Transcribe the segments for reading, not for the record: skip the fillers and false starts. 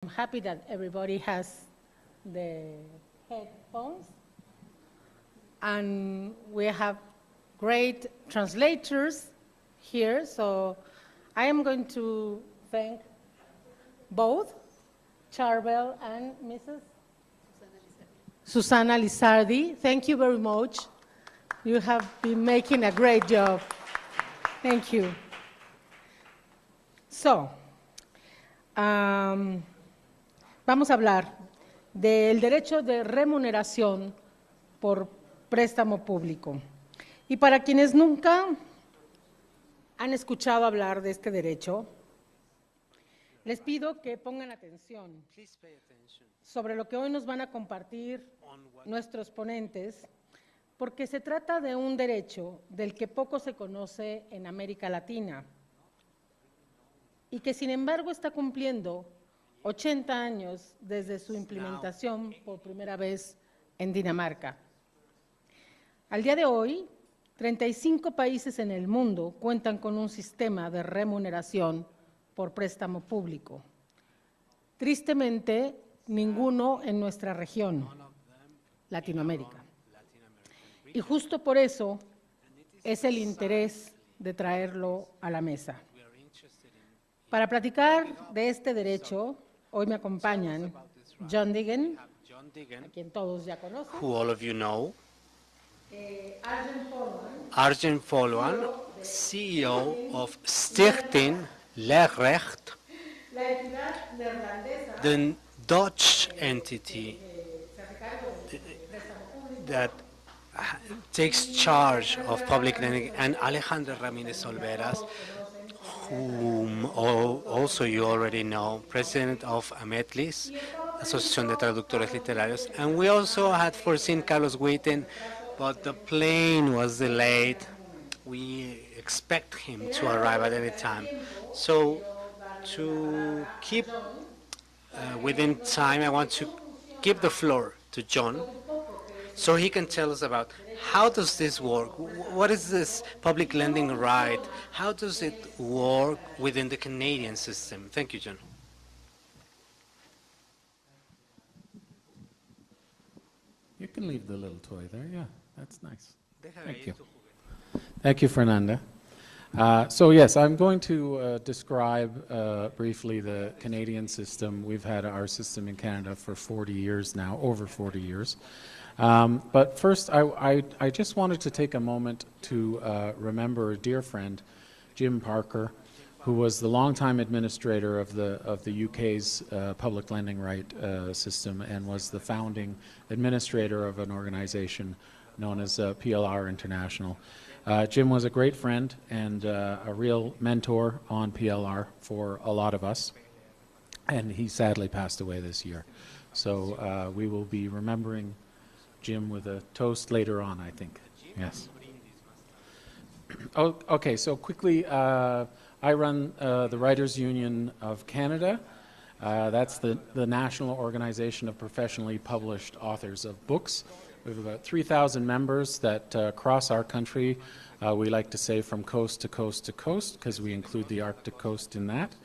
I'm happy that everybody has the headphones, and we have great translators here, so I am going to thank both Charbel and Mrs. Susana Lizardi. Thank you very much. You have been making a great job. Thank you. So, vamos a hablar del derecho de remuneración por préstamo público. Y para quienes nunca han escuchado hablar de este derecho, les pido que pongan atención sobre lo que hoy nos van a compartir nuestros ponentes, porque se trata de un derecho del que poco se conoce en América Latina y que sin embargo está cumpliendo 80 años desde su implementación por primera vez en Dinamarca. Al día de hoy, 35 países en el mundo cuentan con un sistema de remuneración por préstamo público. Tristemente, ninguno en nuestra región, Latinoamérica. Y justo por eso es el interés de traerlo a la mesa. Para platicar de este derecho, hoy me acompañan John Diggen, a quien todos ya conocen, who all of you know, Arjen Polman, Arjen Folwan, CEO of Stichting Leerrecht, la entidad neerlandesa the Dutch entity se hace cargo del préstamo público, that takes charge of public lending, and Alejandro Ramírez Olveras, whom also you already know, president of AMETLIS, Asociación de Traductores Literarios. And we also had foreseen Carlos Witten, but the plane was delayed. We expect him to arrive at any time. So to keep within time, I want to give the floor to John so he can tell us about how does this work? What is this public lending right? How does it work within the Canadian system? Thank you, John. You can leave the little toy there, yeah, that's nice. Thank you. Thank you, Fernanda. So yes, I'm going to describe briefly the Canadian system. We've had our system in Canada for 40 years now, over 40 years. But first, I just wanted to take a moment to remember a dear friend, Jim Parker, who was the longtime administrator of the UK's public lending right system and was the founding administrator of an organization known as PLR International. Jim was a great friend and a real mentor on PLR for a lot of us, and he sadly passed away this year. So we will be remembering Jim with a toast later on, I think. Yes. Oh, okay, so quickly, I run the Writers' Union of Canada. That's the national organization of professionally published authors of books. We have about 3,000 members that cross our country. We like to say from coast to coast to coast, because we include the Arctic coast in that.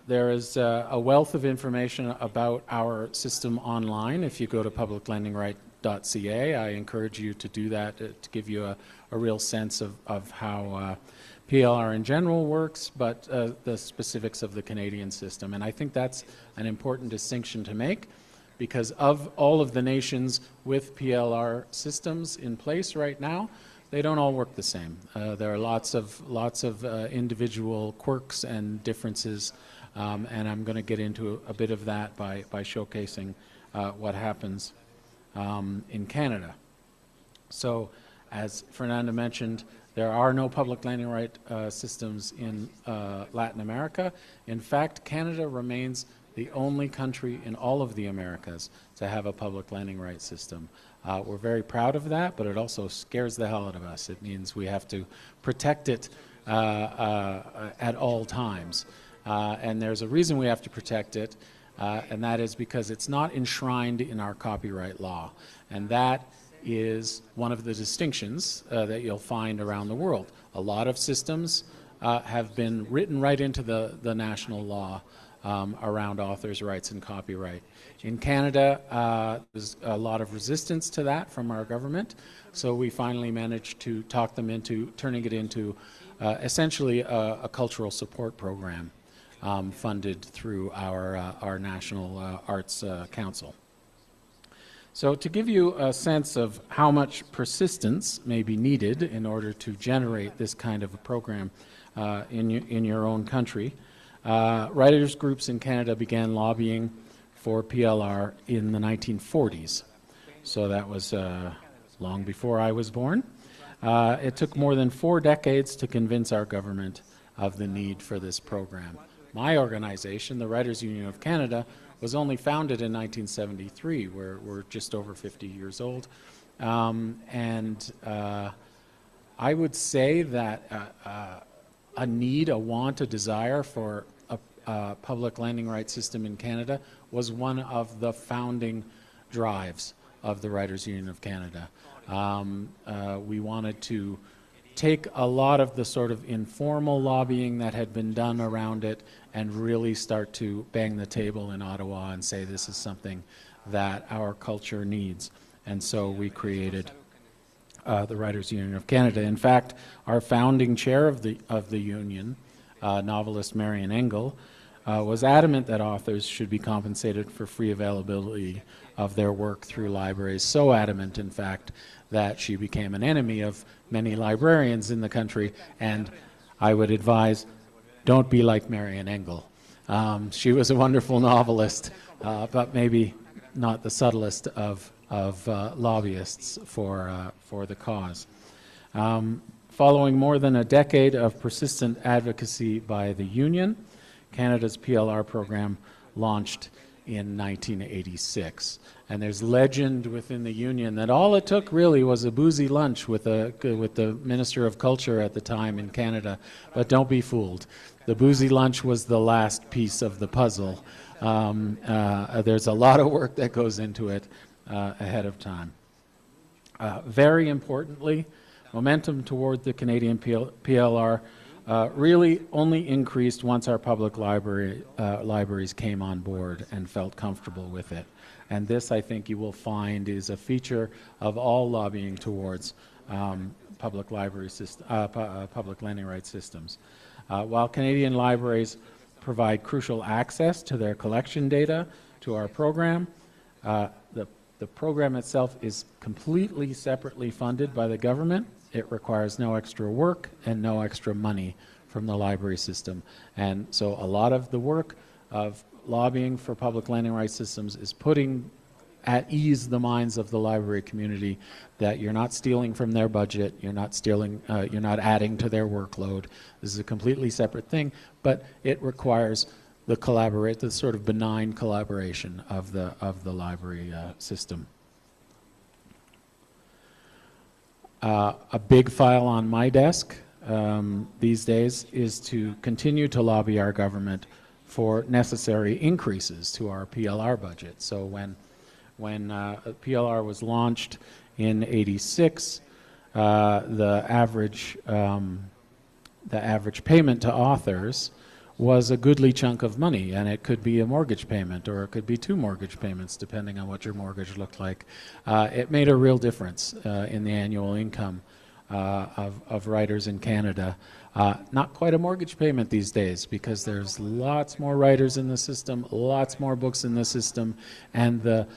There is a wealth of information about our system online. If you go to publiclendingright.ca, I encourage you to do that to give you a real sense of how PLR in general works, but the specifics of the Canadian system. And I think that's an important distinction to make, because of all of the nations with PLR systems in place right now, they don't all work the same. There are lots of individual quirks and differences, and I'm going to get into a bit of that by showcasing what happens in Canada. So, as Fernanda mentioned, there are no public lending right systems in Latin America. In fact, Canada remains the only country in all of the Americas to have a public lending right system. We're very proud of that, but it also scares the hell out of us. It means we have to protect it at all times. And there's a reason we have to protect it, and that is because it's not enshrined in our copyright law. And that is one of the distinctions that you'll find around the world. A lot of systems have been written right into the national law around authors' rights and copyright. In Canada, there's a lot of resistance to that from our government, so we finally managed to talk them into turning it into essentially a cultural support program funded through our National Arts Council. So to give you a sense of how much persistence may be needed in order to generate this kind of a program in your own country, writers' groups in Canada began lobbying for PLR in the 1940s. So that was long before I was born. It took more than 4 decades to convince our government of the need for this program. My organization, the Writers' Union of Canada, was only founded in 1973. We're just over 50 years old. And I would say that a need, a want, a desire for a public landing right system in Canada was one of the founding drives of the Writers' Union of Canada. We wanted to take a lot of the sort of informal lobbying that had been done around it and really start to bang the table in Ottawa and say this is something that our culture needs. And so we created the Writers' Union of Canada. In fact, our founding chair of the union, novelist Marian Engel, was adamant that authors should be compensated for free availability of their work through libraries, so adamant, in fact, that she became an enemy of many librarians in the country, and I would advise, don't be like Marian Engel. She was a wonderful novelist, but maybe not the subtlest of lobbyists for the cause. Following more than a decade of persistent advocacy by the union, Canada's PLR program launched in 1986. And there's legend within the union that all it took really was a boozy lunch with the Minister of Culture at the time in Canada. But don't be fooled. The boozy lunch was the last piece of the puzzle. There's a lot of work that goes into it ahead of time. Very importantly, momentum toward the Canadian PLR really only increased once our public libraries came on board and felt comfortable with it. And this, I think you will find, is a feature of all lobbying towards public landing rights systems. While Canadian libraries provide crucial access to their collection data to our program, the program itself is completely separately funded by the government. It requires no extra work and no extra money from the library system. And so a lot of the work of lobbying for public landing rights systems is putting at ease the minds of the library community that you're not stealing from their budget, you're not stealing, you're not adding to their workload. This is a completely separate thing, but it requires the sort of benign collaboration of the library system. A big file on my desk these days is to continue to lobby our government for necessary increases to our PLR budget. So when PLR was launched in '86, the average payment to authors was a goodly chunk of money, and it could be a mortgage payment or it could be 2 mortgage payments depending on what your mortgage looked like. It made a real difference in the annual income of writers in Canada. Not quite a mortgage payment these days because there's lots more writers in the system, lots more books in the system, and the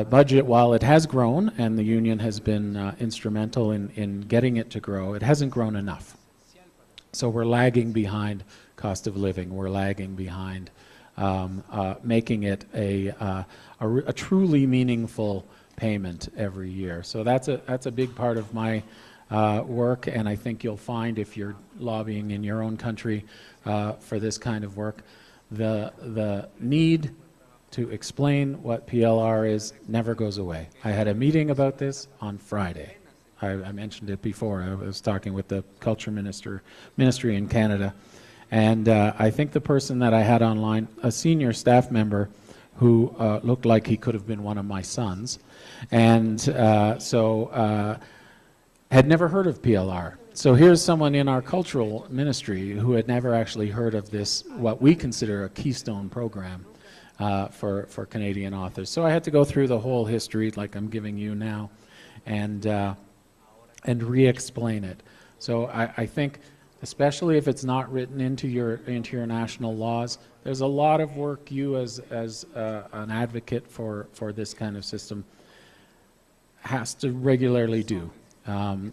budget, while it has grown and the union has been instrumental in getting it to grow, it hasn't grown enough. So we're lagging behind cost of living. We're lagging behind making it a truly meanfor payment every year. So that's a big part of my work, and I think you'll find if you're lobbying in your own country for this kind of work, the need to explain what PLR is never goes away. I had a meeting about this on Friday. I mentioned it before. I was talking with the Culture Ministry in Canada, and I think the person that I had online, a senior staff member who looked like he could have been one of my sons, and had never heard of PLR. So here's someone in our cultural ministry who had never actually heard of this, what we consider a keystone program for Canadian authors. So I had to go through the whole history, like I'm giving you now, and re-explain it. So I think, especially if it's not written into your national laws, there's a lot of work you as an advocate for this kind of system has to regularly do.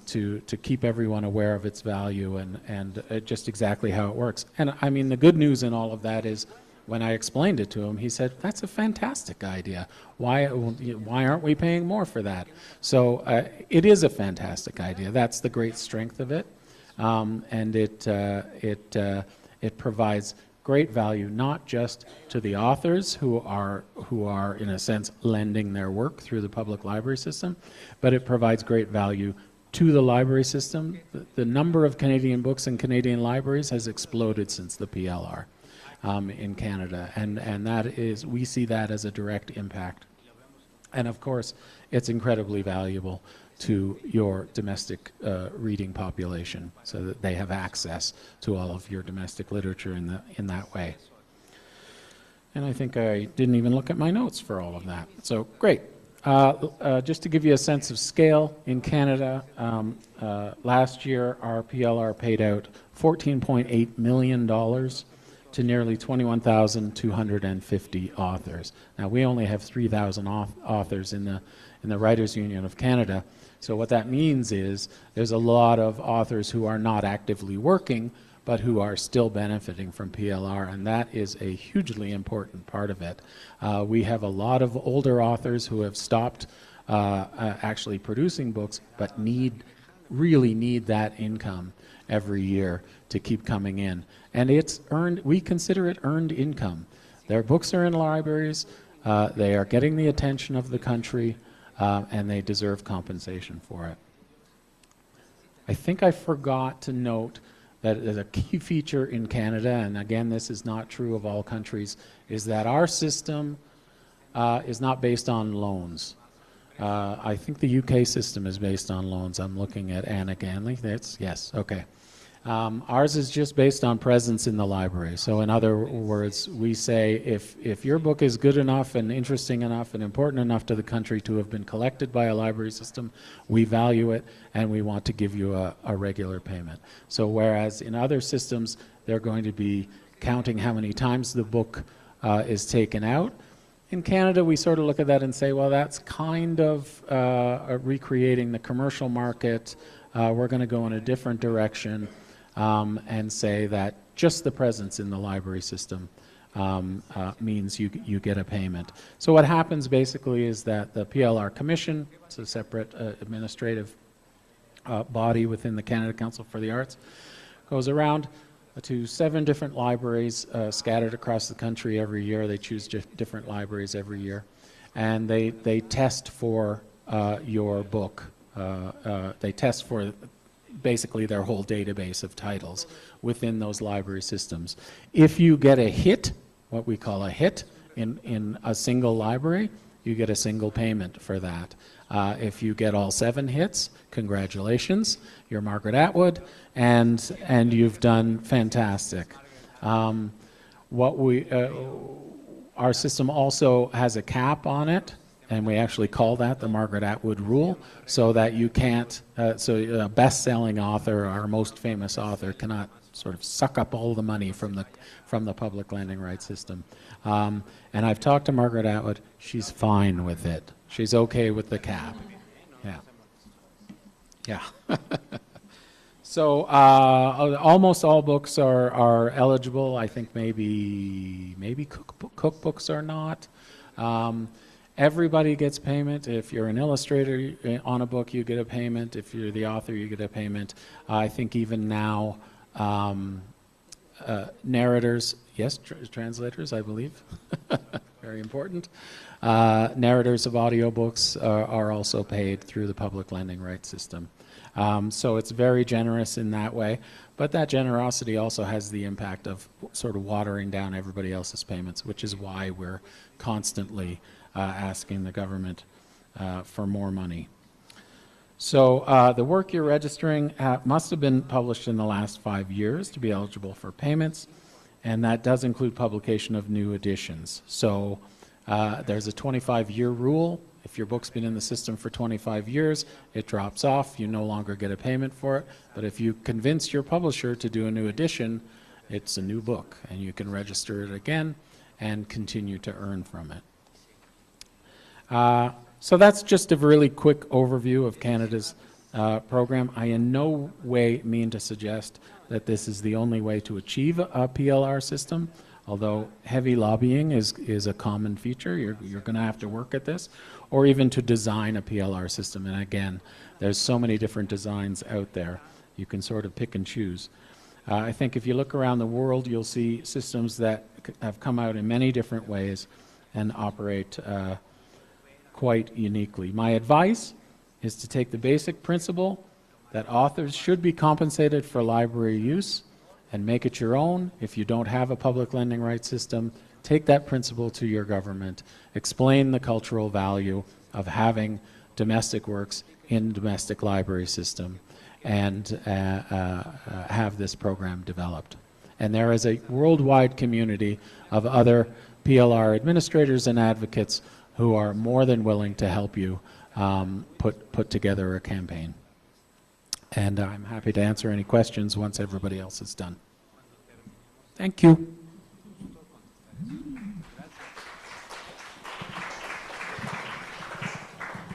To keep everyone aware of its value and just exactly how it works. And I mean, the good news in all of that is when I explained it to him, he said, that's a fantastic idea. Why aren't we paying more for that? So it is a fantastic idea. That's the great strength of it. And it provides great value, not just to the authors who are in a sense lending their work through the public library system, but it provides great value to the library system. The number of Canadian books in Canadian libraries has exploded since the PLR in Canada, and that is, we see that as a direct impact. And of course, it's incredibly valuable to your domestic reading population, so that they have access to all of your domestic literature in that way. And I think I didn't even look at my notes for all of that. So great. Just to give you a sense of scale, in Canada, last year our PLR paid out $14.8 million to nearly 21,250 authors. Now we only have 3,000 authors in the Writers' Union of Canada. So what that means is there's a lot of authors who are not actively working, but who are still benefiting from PLR, and that is a hugely important part of it. We have a lot of older authors who have stopped actually producing books, but really need that income every year to keep coming in. And it's earned, we consider it earned income. Their books are in libraries, they are getting the attention of the country, and they deserve compensation for it. I think I forgot to note that a key feature in Canada, and again this is not true of all countries, is that our system is not based on loans. I think the UK system is based on loans. I'm looking at Anna Ganley. Yes, okay. Ours is just based on presence in the library. So in other words, we say if your book is good enough and interesting enough and important enough to the country to have been collected by a library system, we value it and we want to give you a regular payment. So whereas in other systems, they're going to be counting how many times the book is taken out, in Canada, we sort of look at that and say, well, that's kind of recreating the commercial market. We're going to go in a different direction. And say that just the presence in the library system means you get a payment. So what happens basically is that the PLR Commission, it's a separate administrative body within the Canada Council for the Arts, goes around to 7 different libraries scattered across the country every year. They choose different libraries every year. And they test for your book. They test for basically their whole database of titles within those library systems. If you get a hit, what we call a hit, in a single library, you get a single payment for that. If you get all 7 hits, congratulations, you're Margaret Atwood, and you've done fantastic. Our system also has a cap on it, and we actually call that the Margaret Atwood rule, so that you can't, so a best-selling author, our most famous author, cannot sort of suck up all the money from the public lending rights system. And I've talked to Margaret Atwood. She's fine with it. She's okay with the cap. Yeah. Yeah. So almost all books are eligible. I think maybe cookbooks are not. Everybody gets payment. If you're an illustrator on a book, you get a payment. If you're the author, you get a payment. I think even now, narrators, yes, translators, I believe, very important. Narrators of audiobooks are also paid through the public lending rights system. So it's very generous in that way, but that generosity also has the impact of sort of watering down everybody else's payments, which is why we're constantly asking the government for more money. So the work you're registering must have been published in the last 5 years to be eligible for payments, and that does include publication of new editions. So there's a 25-year rule. If your book's been in the system for 25 years, it drops off. You no longer get a payment for it. But if you convince your publisher to do a new edition, it's a new book, and you can register it again and continue to earn from it. So that's just a really quick overview of Canada's program. I in no way mean to suggest that this is the only way to achieve a PLR system, although heavy lobbying is a common feature. You're going to have to work at this, or even to design a PLR system. And again, there's so many different designs out there. You can sort of pick and choose. I think if you look around the world, you'll see systems that have come out in many different ways and operate quite uniquely. My advice is to take the basic principle that authors should be compensated for library use and make it your own. If you don't have a public lending rights system, take that principle to your government, explain the cultural value of having domestic works in domestic library system, and have this program developed. And there is a worldwide community of other PLR administrators and advocates who are more than willing to help you put together a campaign. And I'm happy to answer any questions once everybody else is done. Thank you.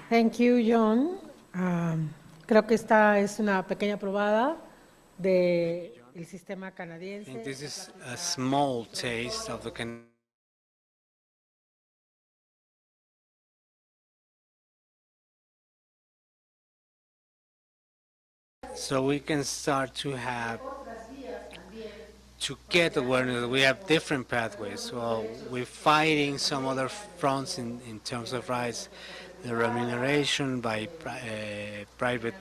Thank you, John. Creo que esta es una pequeña probada del sistema canadiense. I think this is a small taste of the so we can start to get awareness. We have different pathways. Well, we're fighting some other fronts in terms of rights, the remuneration by private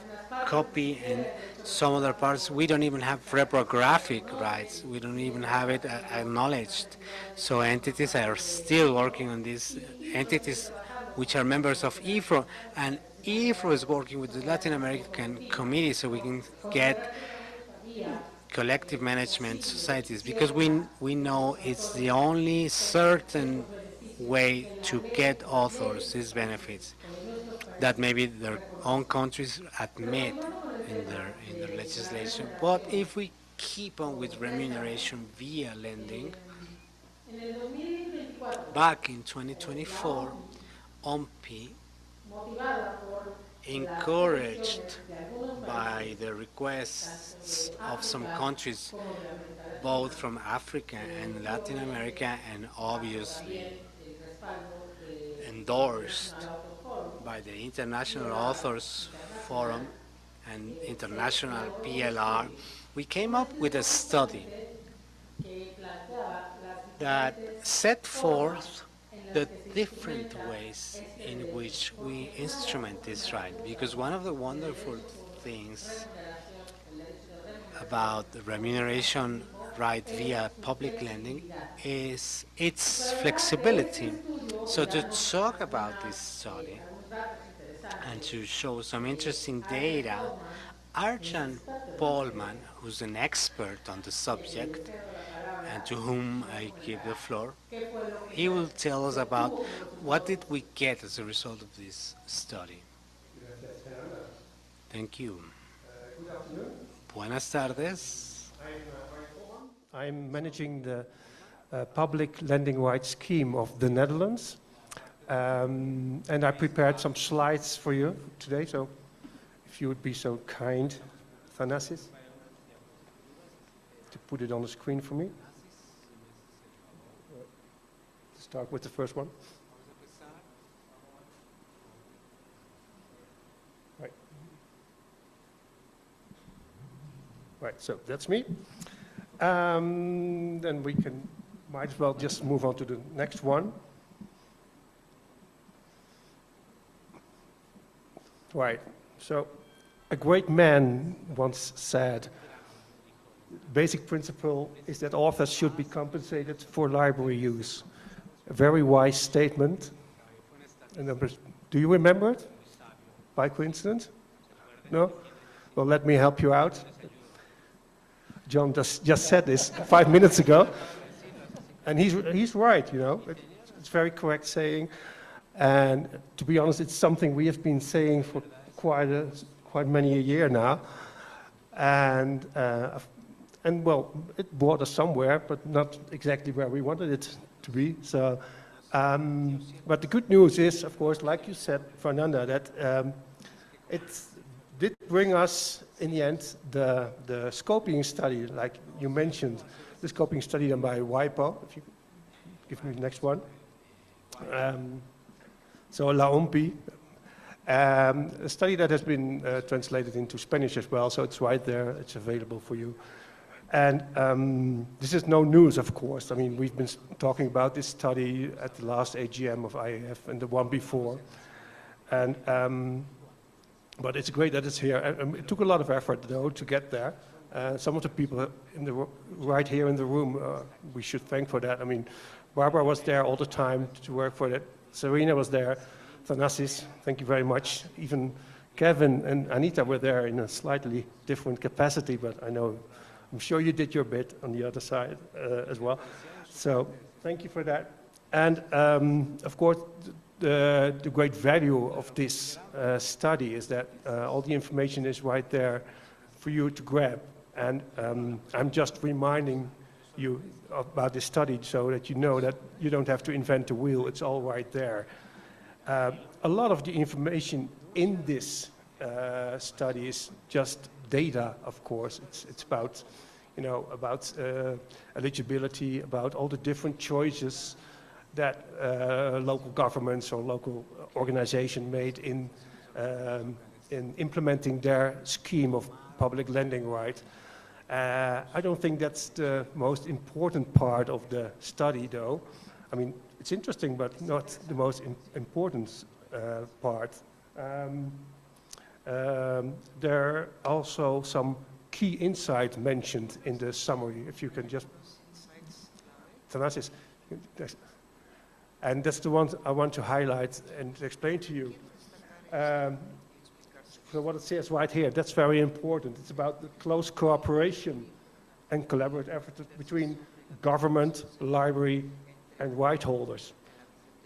copy, and some other parts. We don't even have reprographic rights. We don't even have it acknowledged. So entities are still working on these entities which are members of IFRO, and IFRO is working with the Latin American Committee so we can get collective management societies, because we know it's the only certain way to get authors these benefits that maybe their own countries admit in their legislation. But if we keep on with remuneration via lending, back in 2024, OMPI, encouraged by the requests of some countries, both from Africa and Latin America, and obviously endorsed by the International Authors Forum and International PLR, we came up with a study that set forth the different ways in which we instrument this right. Because one of the wonderful things about the remuneration right via public lending is its flexibility. So to talk about this study and to show some interesting data, Arjan Polman, who's an expert on the subject and to whom I give the floor, he will tell us about what did we get as a result of this study. Thank you. Good afternoon. Buenas tardes. I'm managing the public lending rights scheme of the Netherlands. And I prepared some slides for you today, so if you would be so kind, Thanasis, to put it on the screen for me. Start with the first one. Right. Right, so that's me. Then we might as well just move on to the next one. Right, so a great man once said, basic principle is that authors should be compensated for library use. A very wise statement. And do you remember it, by coincidence? No? Well, let me help you out. John just said this 5 minutes ago. And he's right, you know. It's very correct saying. And to be honest, it's something we have been saying for quite many a year now. And well, it brought us somewhere, but not exactly where we wanted it to be. So, but the good news is, of course, like you said, Fernanda, that it did bring us, in the end, the scoping study, like you mentioned, the scoping study done by WIPO. If you give me the next one. So La OMPI, a study that has been translated into Spanish as well, so it's right there, it's available for you. And this is no news, of course. I mean, we've been talking about this study at the last AGM of IAF and the one before. And, but it's great that it's here. And it took a lot of effort, though, to get there. Some of the people right here in the room, we should thank for that. I mean, Barbara was there all the time to work for that. Serena was there. Thanasis, thank you very much. Even Kevin and Anita were there in a slightly different capacity, but I'm sure you did your bit on the other side as well. So thank you for that. And of course, the great value of this study is that all the information is right there for you to grab. And I'm just reminding you about this study so that you know that you don't have to invent the wheel. It's all right there. A lot of the information in this study is just data, of course. It's about, you know, about eligibility, about all the different choices that local governments or local organization made in implementing their scheme of public lending right. I don't think that's the most important part of the study, though. I mean, it's interesting, but not the most important part. There are also some key insights mentioned in the summary. If you can just, Thanasis, and that's the one I want to highlight and explain to you. So what it says right here, that's very important. It's about the close cooperation and collaborative effort between government, library, and right holders.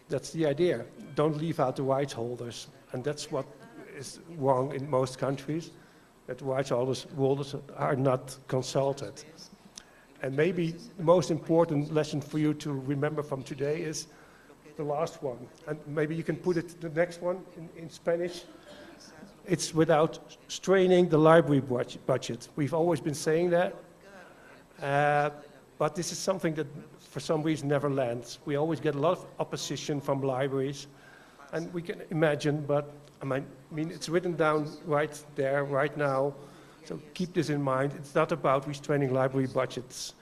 That's the idea. Don't leave out the right holders. And that's what is wrong in most countries, that the right holders are not consulted. And maybe the most important lesson for you to remember from today is the last one. And maybe you can put it the next one in Spanish. It's without straining the library budget. We've always been saying that, but this is something that for some reason never lands. We always get a lot of opposition from libraries, and we can imagine, but I mean, it's written down right there, right now, so keep this in mind. It's not about restraining library budgets.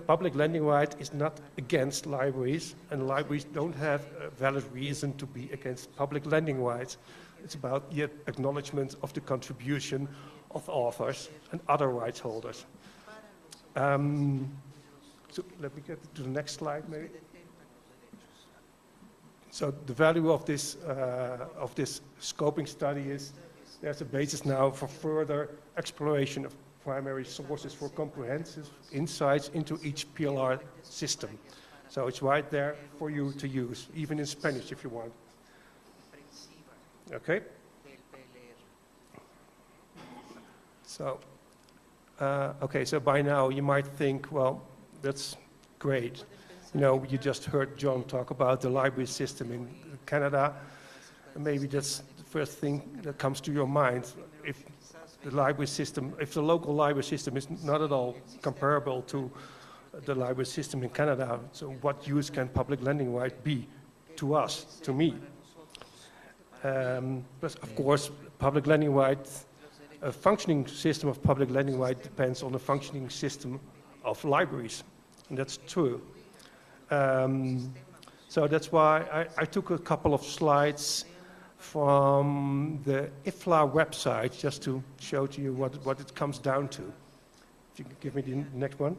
Public lending right is not against libraries, and libraries don't have a valid reason to be against public lending rights. It's about the acknowledgement of the contribution of authors and other rights holders. So let me get to the next slide, maybe. So the value of this scoping study is there's a basis now for further exploration of primary sources for comprehensive insights into each PLR system. So it's right there for you to use, even in Spanish if you want. Okay. So, okay, so by now you might think, well, that's great. You know, you just heard John talk about the library system in Canada. Maybe that's the first thing that comes to your mind. If the library system, if the local library system is not at all comparable to the library system in Canada, so what use can public lending right be to us, to me? But of course, public lending right, a functioning system of public lending right depends on the functioning system of libraries, and that's true. So that's why I took a couple of slides from the IFLA website just to show to you what it comes down to. If you could give me the next one.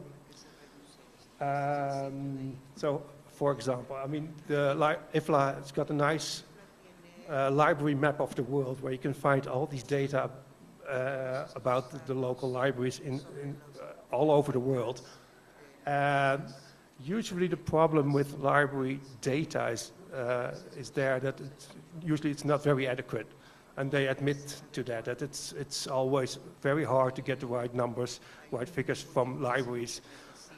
So, for example, I mean, the IFLA has got a nice library map of the world where you can find all these data about the local libraries in all over the world. Usually the problem with library data is there that usually it's not very adequate. And they admit to that it's always very hard to get the right numbers, right figures from libraries.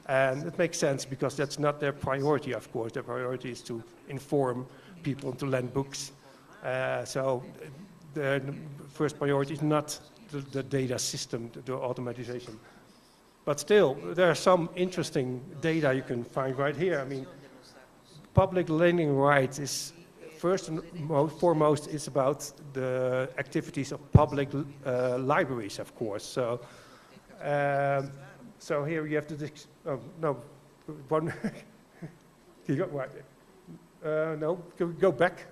And it makes sense because that's not their priority, of course. Their priority is to inform people and to lend books. So the first priority is not the data system, the automatization. But still, there are some interesting data you can find right here. I mean, public lending rights is first and foremost is about the activities of public libraries, of course. So, so here you have to. Oh no, one. You go right. No, go back.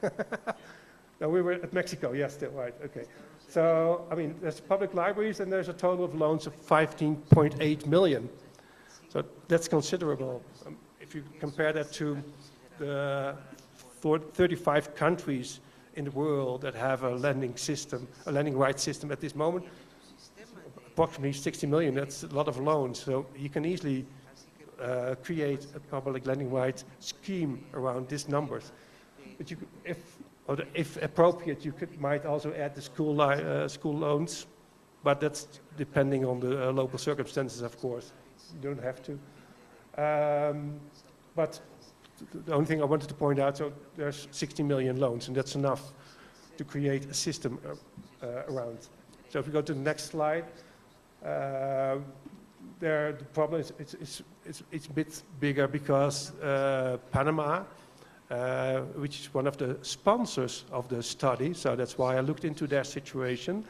No, we were at Mexico. Yes, still right. Okay. So I mean, there's public libraries, and there's a total of loans of 15.8 million. So that's considerable. If you compare that to the 35 countries in the world that have a lending system, a lending rights system at this moment, approximately 60 million, that's a lot of loans. So you can easily create a public lending rights scheme around these numbers. But you, if appropriate, you might also add the school loans, but that's depending on the local circumstances, of course. You don't have to. But the only thing I wanted to point out, so there's 60 million loans, and that's enough to create a system around. So if we go to the next slide, the problem is it's a bit bigger because Panama, which is one of the sponsors of the study, so that's why I looked into their situation.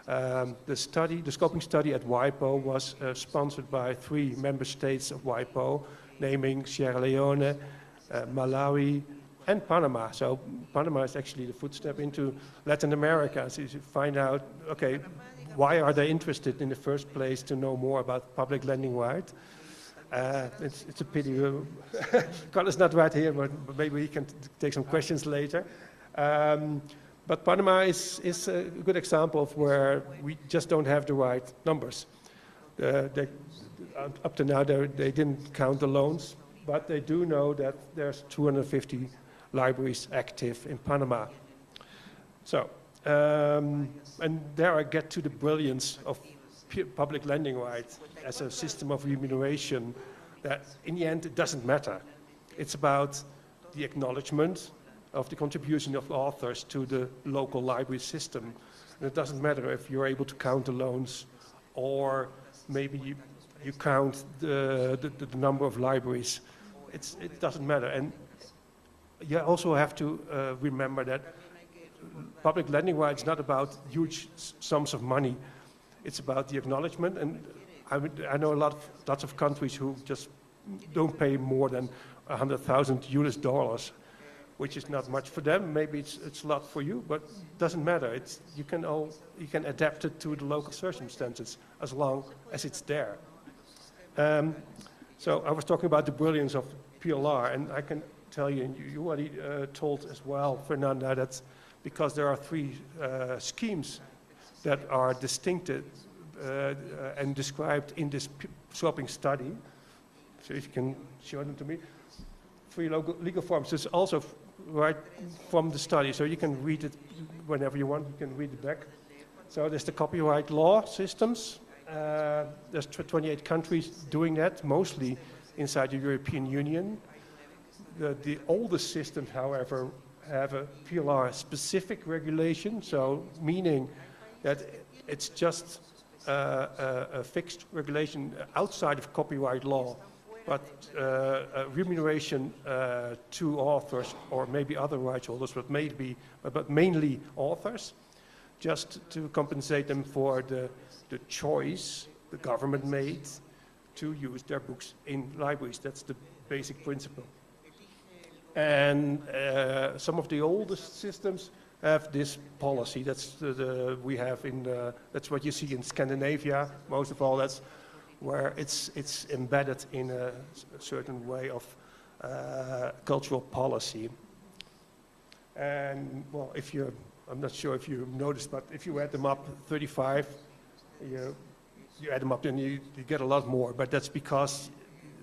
The scoping study at WIPO was sponsored by 3 member states of WIPO, naming Sierra Leone, Malawi, and Panama. So Panama is actually the footstep into Latin America. So you find out, okay, why are they interested in the first place to know more about public lending rights? It's a pity. Carlos not right here, but maybe we can take some questions later. But Panama is a good example of where we just don't have the right numbers. Up to now, they didn't count the loans, but they do know that there's 250 libraries active in Panama. So, and there I get to the brilliance of public lending rights as a system of remuneration that in the end it doesn't matter. It's about the acknowledgement of the contribution of authors to the local library system. And it doesn't matter if you're able to count the loans or maybe you count the number of libraries. It doesn't matter. And you also have to remember that public lending rights is not about huge sums of money. It's about the acknowledgement. And I know lots of countries who just don't pay more than $100,000, which is not much for them. Maybe it's a lot for you, but it doesn't matter. You can adapt it to the local circumstances as long as it's there. So I was talking about the brilliance of PLR, and I can tell you, and you already told as well, Fernanda, that because there are 3 schemes that are distinctive and described in this scoping study. So if you can show them to me. 3 legal forms. It's also right from the study, so you can read it whenever you want. You can read it back. So there's the copyright law systems. There's 28 countries doing that, mostly inside the European Union. The oldest systems, however, have a PLR-specific regulation, so meaning that it's just a fixed regulation outside of copyright law, but remuneration to authors or maybe other rights holders, but mainly authors, just to compensate them for the choice the government made to use their books in libraries. That's the basic principle. And some of the oldest systems have this policy. That's we have that's what you see in Scandinavia. Most of all, that's where it's embedded in a certain way of cultural policy. And well, I'm not sure if you noticed, but if you add them up, 35 you add them up and you get a lot more, but that's because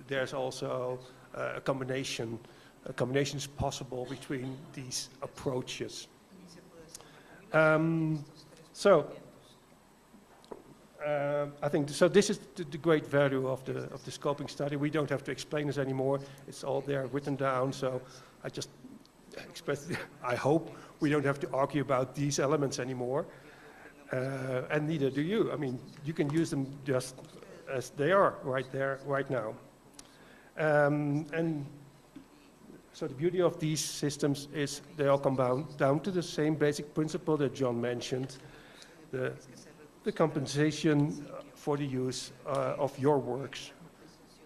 there's also a combination. A combination is possible between these approaches. I think so. This is the great value of the scoping study. We don't have to explain this anymore. It's all there written down. So I just express. I hope we don't have to argue about these elements anymore, and neither do you. I mean, you can use them just as they are right there, right now. And so the beauty of these systems is they all come down to the same basic principle that John mentioned, the compensation for the use of your works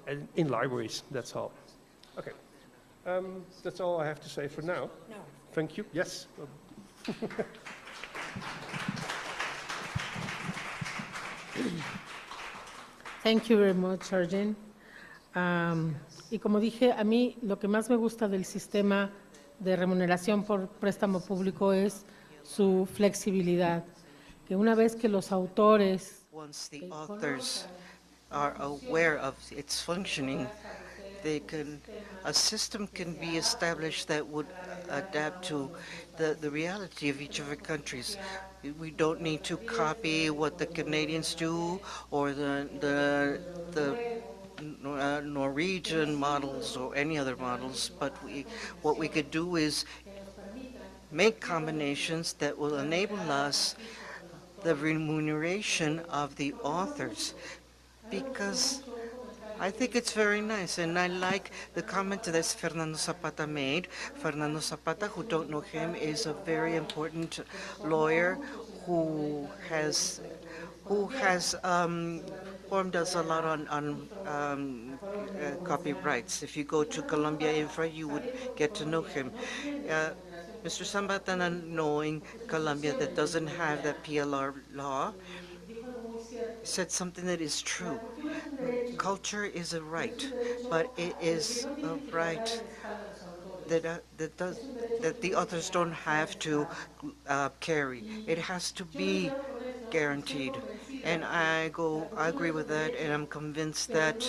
and in libraries, that's all. Okay, that's all I have to say for now. No. Thank you. Yes. Thank you very much, Arjen. Y como dije, a mí lo que más me gusta del sistema de remuneración por préstamo público es su flexibilidad, que una vez que los autores Once the authors are aware of its functioning, a system can be established that would adapt to the reality of each of our countries. We don't need to copy what the Canadians do or the Norwegian models or any other models, but what we could do is make combinations that will enable us the remuneration of the authors, because I think it's very nice, and I like the comment that Fernando Zapata made. Fernando Zapata, who don't know him, is a very important lawyer who has formed us a lot on copyrights. If you go to Columbia Infra, you would get to know him. Mr. Zapata, knowing Columbia that doesn't have that PLR law, said something that is true. Culture is a right, but it is a right that the authors don't have to carry. It has to be guaranteed, and I agree with that, and I'm convinced that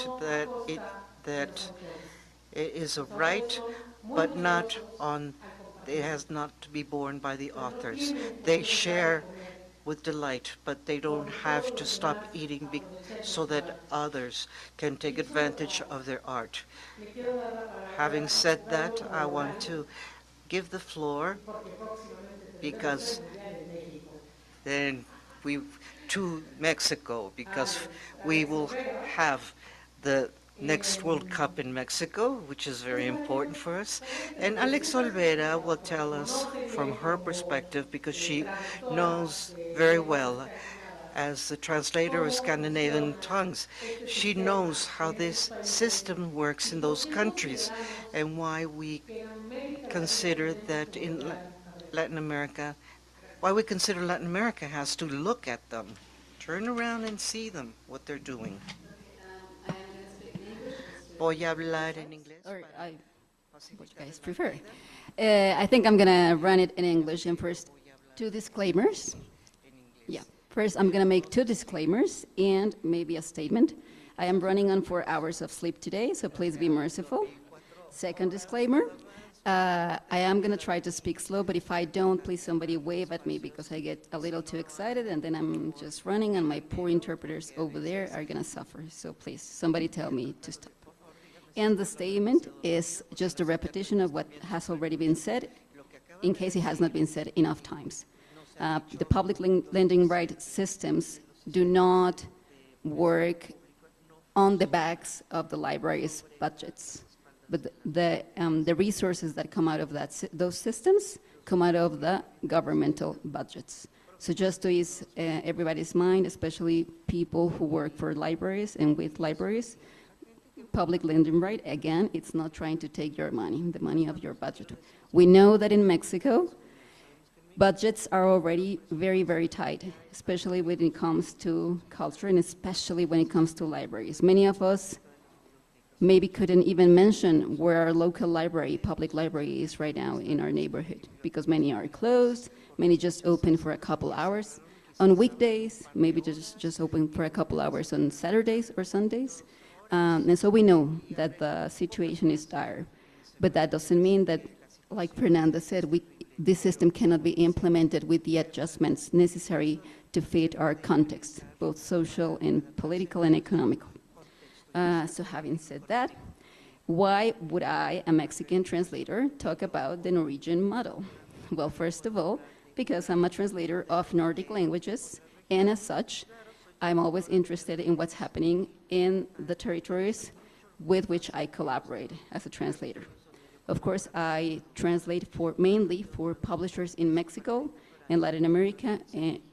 it is a right, but not on. It has not to be borne by the authors. They share with delight, but they don't have to stop eating so that others can take advantage of their art. Having said that, I want to give the floor, because then to Mexico, because we will have the next World Cup in Mexico, which is very important for us. And Alex Olvera will tell us from her perspective, because she knows very well, as the translator of Scandinavian tongues, she knows how this system works in those countries and why we consider that in Latin America, has to look at them, turn around and see them, what they're doing. Voy a hablar en inglés. Or what you guys prefer. I think I'm gonna run it in English. And first, two disclaimers. Yeah, first I'm gonna make two disclaimers and maybe a statement. I am running on 4 hours of sleep today, so please be merciful. Second disclaimer, I am gonna try to speak slow, but if I don't, please somebody wave at me, because I get a little too excited and then I'm just running and my poor interpreters over there are gonna suffer. So please, somebody tell me to stop. And the statement is just a repetition of what has already been said, in case it has not been said enough times. The public lending right systems do not work on the backs of the library's budgets, but the resources that come out of those systems come out of the governmental budgets. So just to ease everybody's mind, especially people who work for libraries and with libraries, public lending right, again, it's not trying to take your money, the money of your budget. We know that in Mexico, budgets are already very, very tight, especially when it comes to culture and especially when it comes to libraries. Many of us maybe couldn't even mention where our local library, public library is right now in our neighborhood, because many are closed, many just open for a couple hours. on weekdays, maybe just open for a couple hours on Saturdays or Sundays. And so we know that the situation is dire. But that doesn't mean that, like Fernanda said, this system cannot be implemented with the adjustments necessary to fit our context, both social and political and economical. So having said that, why would I, a Mexican translator, talk about the Norwegian model? Well, first of all, because I'm a translator of Nordic languages, and as such, I'm always interested in what's happening in the territories with which I collaborate as a translator. Of course, I translate mainly for publishers in Mexico and Latin America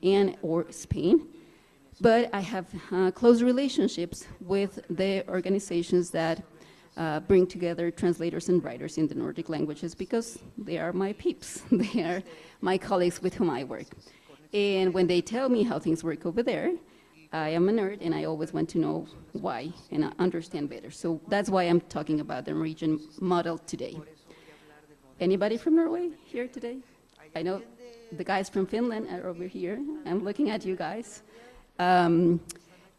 and or Spain, but I have close relationships with the organizations that bring together translators and writers in the Nordic languages because they are my peeps. They are my colleagues with whom I work. And when they tell me how things work over there, I am a nerd and I always want to know why and understand better. So that's why I'm talking about the Norwegian model today. Anybody from Norway here today? I know the guys from Finland are over here. I'm looking at you guys.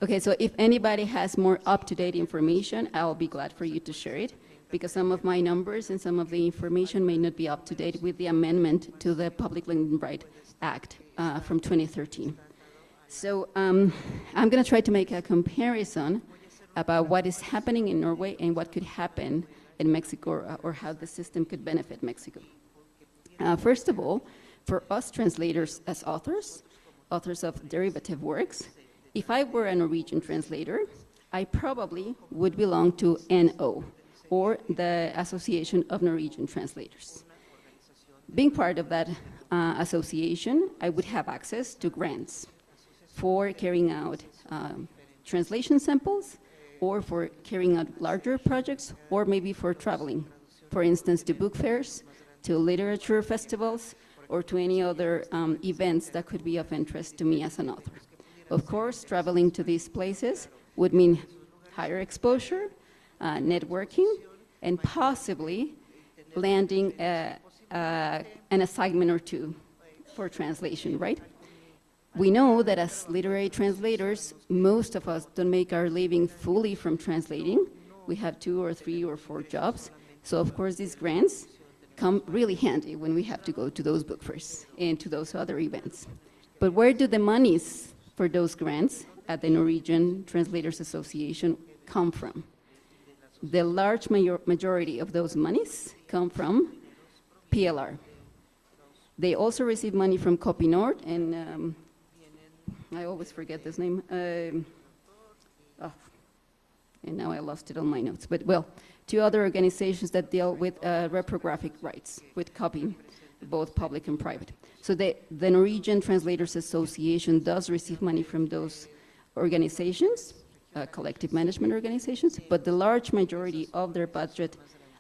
Okay, so if anybody has more up-to-date information, I'll be glad for you to share it, because some of my numbers and some of the information may not be up-to-date with the amendment to the Public Lending Right Act from 2013. So I'm going to try to make a comparison about what is happening in Norway and what could happen in Mexico, or how the system could benefit Mexico. First of all, for us translators as authors of derivative works, if I were a Norwegian translator, I probably would belong to NO, or the Association of Norwegian Translators. Being part of that association, I would have access to grants for carrying out translation samples, or for carrying out larger projects, or maybe for traveling, for instance, to book fairs, to literature festivals, or to any other events that could be of interest to me as an author. Of course, traveling to these places would mean higher exposure, networking, and possibly landing an assignment or two for translation, right? We know that as literary translators, most of us don't make our living fully from translating. We have 2 or 3 or 4 jobs. So of course these grants come really handy when we have to go to those book fairs and to those other events. But where do the monies for those grants at the Norwegian Translators Association come from? The large majority of those monies come from PLR. They also receive money from Copy Nord and I always forget this name. And now I lost it on my notes. But well, 2 other organizations that deal with reprographic rights, with copying, both public and private. So the Norwegian Translators Association does receive money from those organizations, collective management organizations, but the large majority of their budget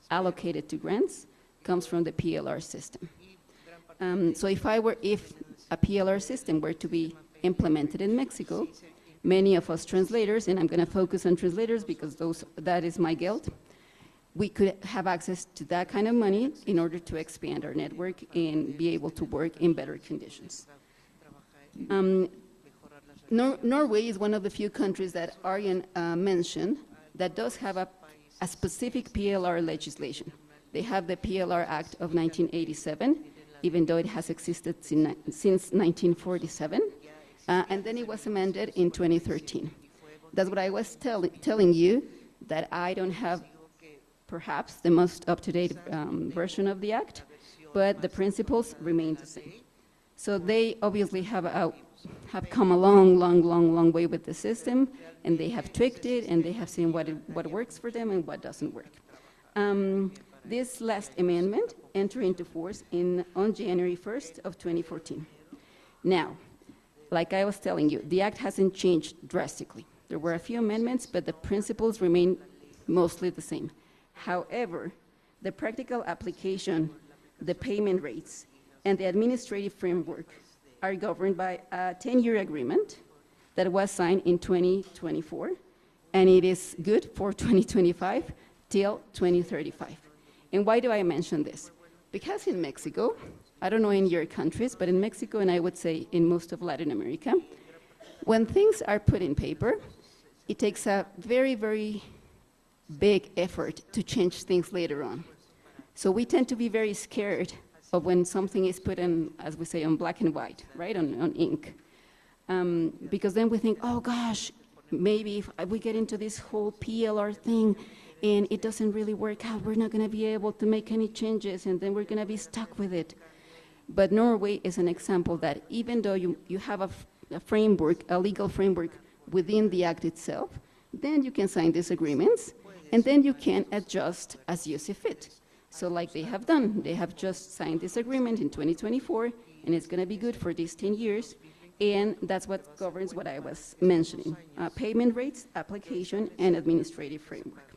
allocated to grants comes from the PLR system. So if a PLR system were to be implemented in Mexico, many of us translators, and I'm going to focus on translators because that is my guild, we could have access to that kind of money in order to expand our network and be able to work in better conditions. Norway is one of the few countries that Arjen mentioned that does have a specific PLR legislation. They have the PLR Act of 1987, even though it has existed since 1947. And then it was amended in 2013. That's what I was telling you, that I don't have perhaps the most up-to-date version of the act, but the principles remain the same. So they obviously have come a long way with the system, and they have tweaked it, and they have seen what works for them and what doesn't work. This last amendment entered into force on January 1st of 2014. Now, like I was telling you, the act hasn't changed drastically. There were a few amendments, but the principles remain mostly the same. However, the practical application, the payment rates, and the administrative framework are governed by a 10-year agreement that was signed in 2024, and it is good for 2025 till 2035. And why do I mention this? Because in Mexico, I don't know in your countries, but in Mexico, and I would say in most of Latin America, when things are put in paper, it takes a very, very big effort to change things later on. So we tend to be very scared of when something is put in, as we say, on black and white, right, on ink. Because then we think, oh gosh, maybe if we get into this whole PLR thing and it doesn't really work out, we're not going to be able to make any changes, and then we're going to be stuck with it. But Norway is an example that even though you have a framework, a legal framework within the act itself, then you can sign these agreements, and then you can adjust as you see fit. So like they have done, they have just signed this agreement in 2024, and it's going to be good for these 10 years, and that's what governs what I was mentioning, payment rates, application, and administrative framework.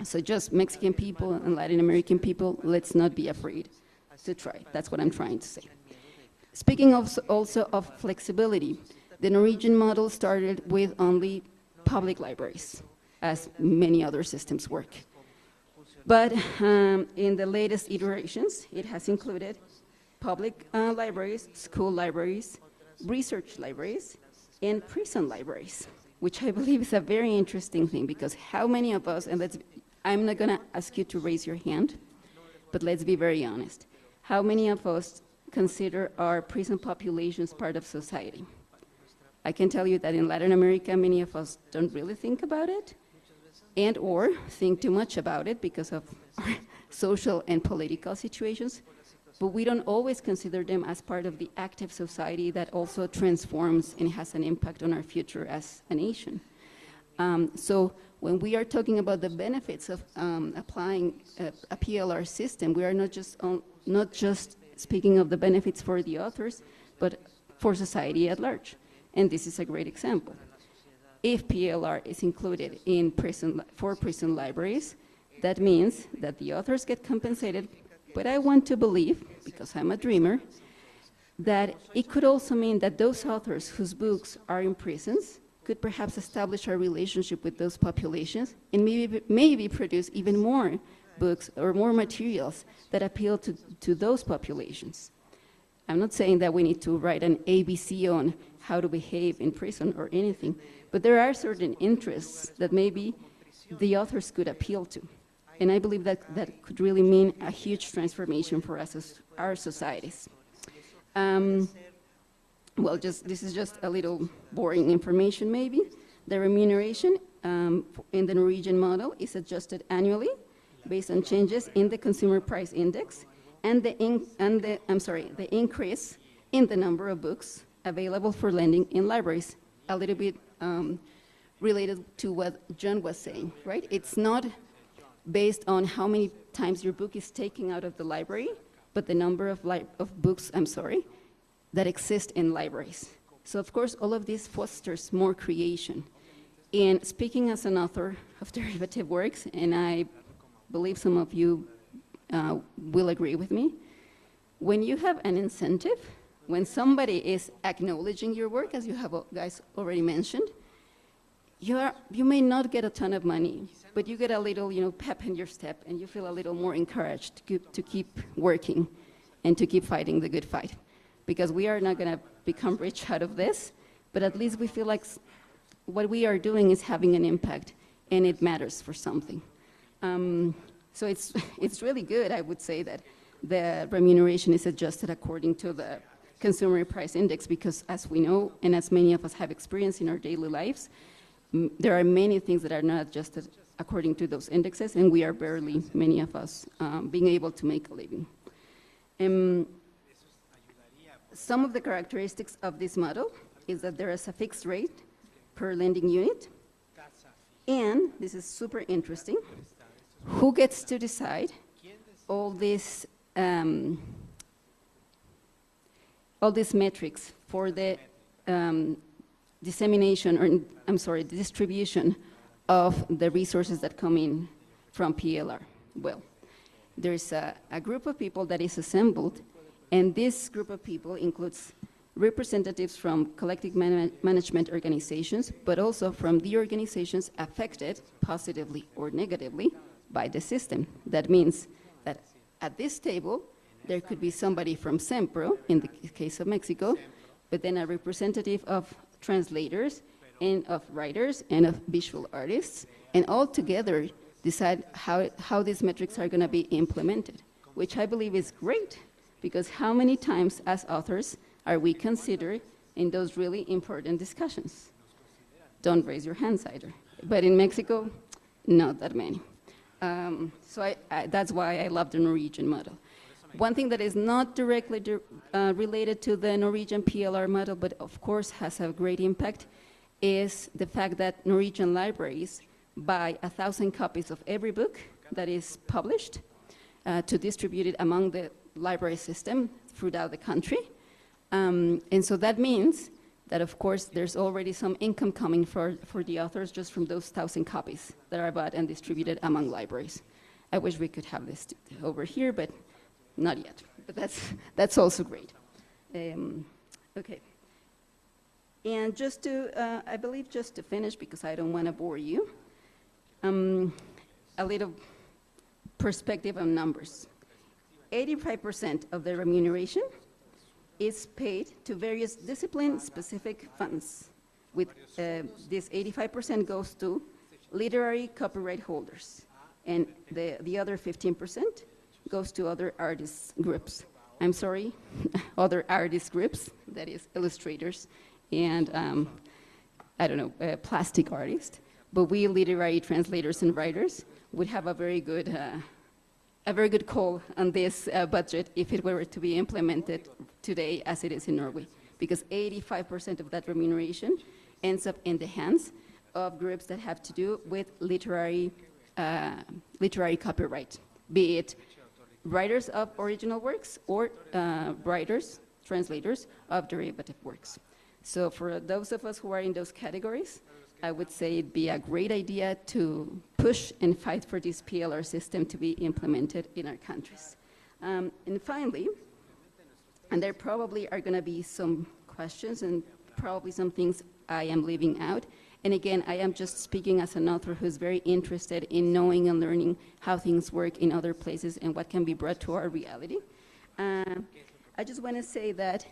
So just Mexican people and Latin American people, let's not be afraid to try. That's what I'm trying to say. Speaking of also of flexibility, the Norwegian model started with only public libraries, as many other systems work. But in the latest iterations, it has included public libraries, school libraries, research libraries, and prison libraries, which I believe is a very interesting thing, because how many of us, and I'm not gonna ask you to raise your hand, but let's be very honest. How many of us consider our prison populations part of society? I can tell you that in Latin America, many of us don't really think about it, and or think too much about it because of our social and political situations, but we don't always consider them as part of the active society that also transforms and has an impact on our future as a nation. So when we are talking about the benefits of applying a PLR system, we are not just speaking of the benefits for the authors, but for society at large. And this is a great example. If PLR is included in for prison libraries, that means that the authors get compensated, but I want to believe, because I'm a dreamer, that it could also mean that those authors whose books are in prisons could perhaps establish a relationship with those populations and maybe produce even more books or more materials that appeal to those populations. I'm not saying that we need to write an ABC on how to behave in prison or anything, but there are certain interests that maybe the authors could appeal to. And I believe that that could really mean a huge transformation for us as our societies. Well, this is just a little boring information maybe. The remuneration in the Norwegian model is adjusted annually based on changes in the consumer price index and the increase in the number of books available for lending in libraries. A little bit related to what John was saying, right? It's not based on how many times your book is taken out of the library, but the number of books, that exist in libraries. So of course, all of this fosters more creation. And speaking as an author of derivative works, and I believe some of you will agree with me, when you have an incentive, when somebody is acknowledging your work, as you have guys already mentioned, you may not get a ton of money, but you get a little, pep in your step, and you feel a little more encouraged to keep working and to keep fighting the good fight. Because we are not going to become rich out of this, but at least we feel like what we are doing is having an impact, and it matters for something. So it's really good, I would say, that the remuneration is adjusted according to the consumer price index, because as we know, and as many of us have experienced in our daily lives, there are many things that are not adjusted according to those indexes, and we are barely, many of us, being able to make a living. Some of the characteristics of this model is that there is a fixed rate per lending unit, and this is super interesting, who gets to decide all these metrics for the dissemination, or the distribution of the resources that come in from PLR? Well, there's a group of people that is assembled, and this group of people includes representatives from collective management organizations, but also from the organizations affected positively or negatively by the system. That means that at this table, There could be somebody from SEMPRO, in the case of Mexico, but then a representative of translators and of writers and of visual artists, and all together decide how these metrics are going to be implemented, which I believe is great, because how many times as authors are we considered in those really important discussions? Don't raise your hands either. But in Mexico, not that many. So that's why I love the Norwegian model. One thing that is not directly related to the Norwegian PLR model, but of course has a great impact, is the fact that Norwegian libraries buy 1,000 copies of every book that is published to distribute it among the library system throughout the country. And so that means that, of course, there's already some income coming for the authors just from those 1,000 copies that are bought and distributed among libraries. I wish we could have this over here, but not yet. But that's also great. Okay. And just to, I believe just to finish, because I don't want to bore you, a little perspective on numbers. 85% of the remuneration is paid to various discipline-specific funds. With this 85% goes to literary copyright holders, and the other 15% goes to other artists groups. I'm sorry, other artist groups, that is illustrators and I don't know, plastic artists. But we literary translators and writers would have a very good call on this budget if it were to be implemented today as it is in Norway, because 85% of that remuneration ends up in the hands of groups that have to do with literary copyright, be it writers of original works or writers, translators of derivative works. So for those of us who are in those categories, I would say it'd be a great idea to push and fight for this PLR system to be implemented in our countries. And finally, and there probably are going to be some questions and probably some things I am leaving out. And again, I am just speaking as an author who's very interested in knowing and learning how things work in other places and what can be brought to our reality. I just want to say that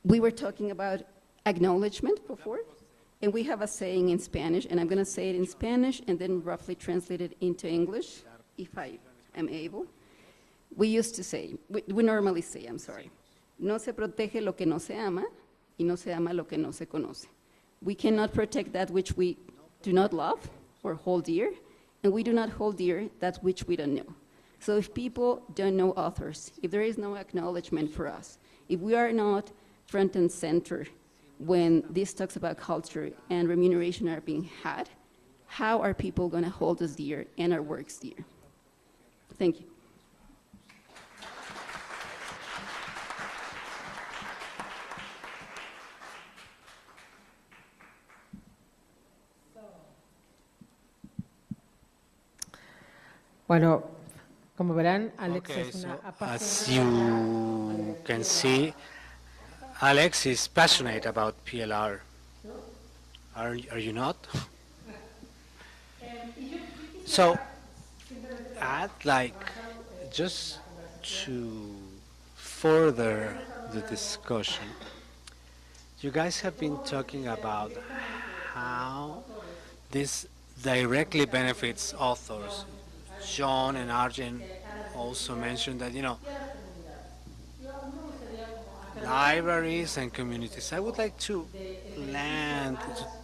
we were talking about acknowledgement before, and we have a saying in Spanish, and I'm going to say it in Spanish and then roughly translate it into English, if I am able. We used to say, we normally say, I'm sorry, no se protege lo que no se ama, y no se ama lo que no se conoce. We cannot protect that which we do not love or hold dear, and we do not hold dear that which we don't know. So if people don't know authors, if there is no acknowledgement for us, if we are not front and center when this talks about culture and remuneration are being had, how are people going to hold us dear and our works dear? Thank you. Bueno, como verán, Alex Okay, es una so apasionada. as you can see, Alex is passionate about PLR. Are you not? So, I'd like just to further the discussion. You guys have been talking about how this directly benefits authors. John and Arjen also mentioned that, libraries and communities. I would like to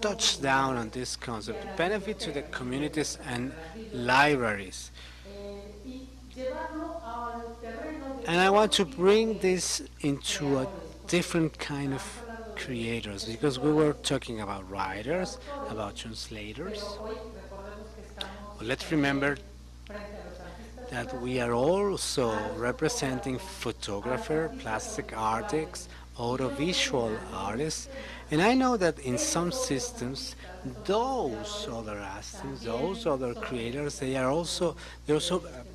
touch down on this concept, the benefit to the communities and libraries. And I want to bring this into a different kind of creators, because we were talking about writers, about translators. But let's remember that we are also representing photographer, plastic artists, audiovisual artists, and I know that in some systems, those other artists, those other creators, they also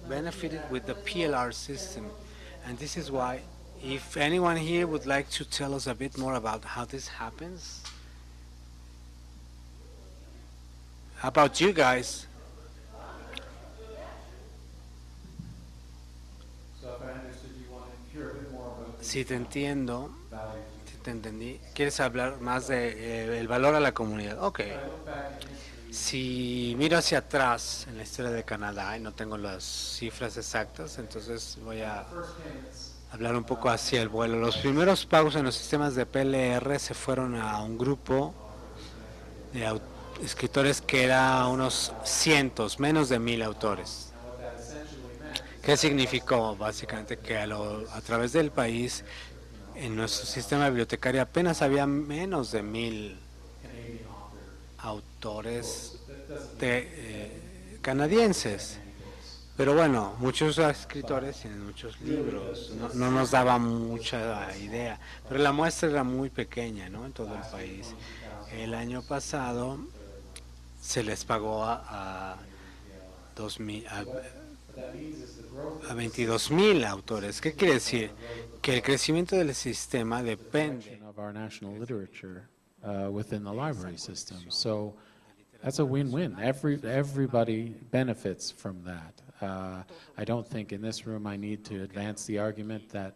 benefited with the PLR system, and this is why, if anyone here would like to tell us a bit more about how this happens, how about you guys? So if I understood, you wanted Si te entiendo, si te entendí, quieres hablar más de el valor a la comunidad. Ok. Si miro hacia atrás en la historia de Canadá, y no tengo las cifras exactas, entonces voy a hablar un poco hacia el vuelo. Los primeros pagos en los sistemas de PLR se fueron a un grupo de escritores que era unos cientos, menos de 1000 autores. ¿Qué significó? Básicamente que a través del país, en nuestro sistema bibliotecario apenas había menos de 1000 autores canadienses. Pero bueno, muchos escritores tienen muchos libros, no nos daba mucha idea, pero la muestra era muy pequeña, ¿no? En todo el país. El año pasado se les pagó a 2000, a 22,000 autores. ¿Qué quiere decir? Que el crecimiento del sistema depende of our national literature within the library system. So that's a win-win. Everybody benefits from that. I don't think in this room I need to advance the argument that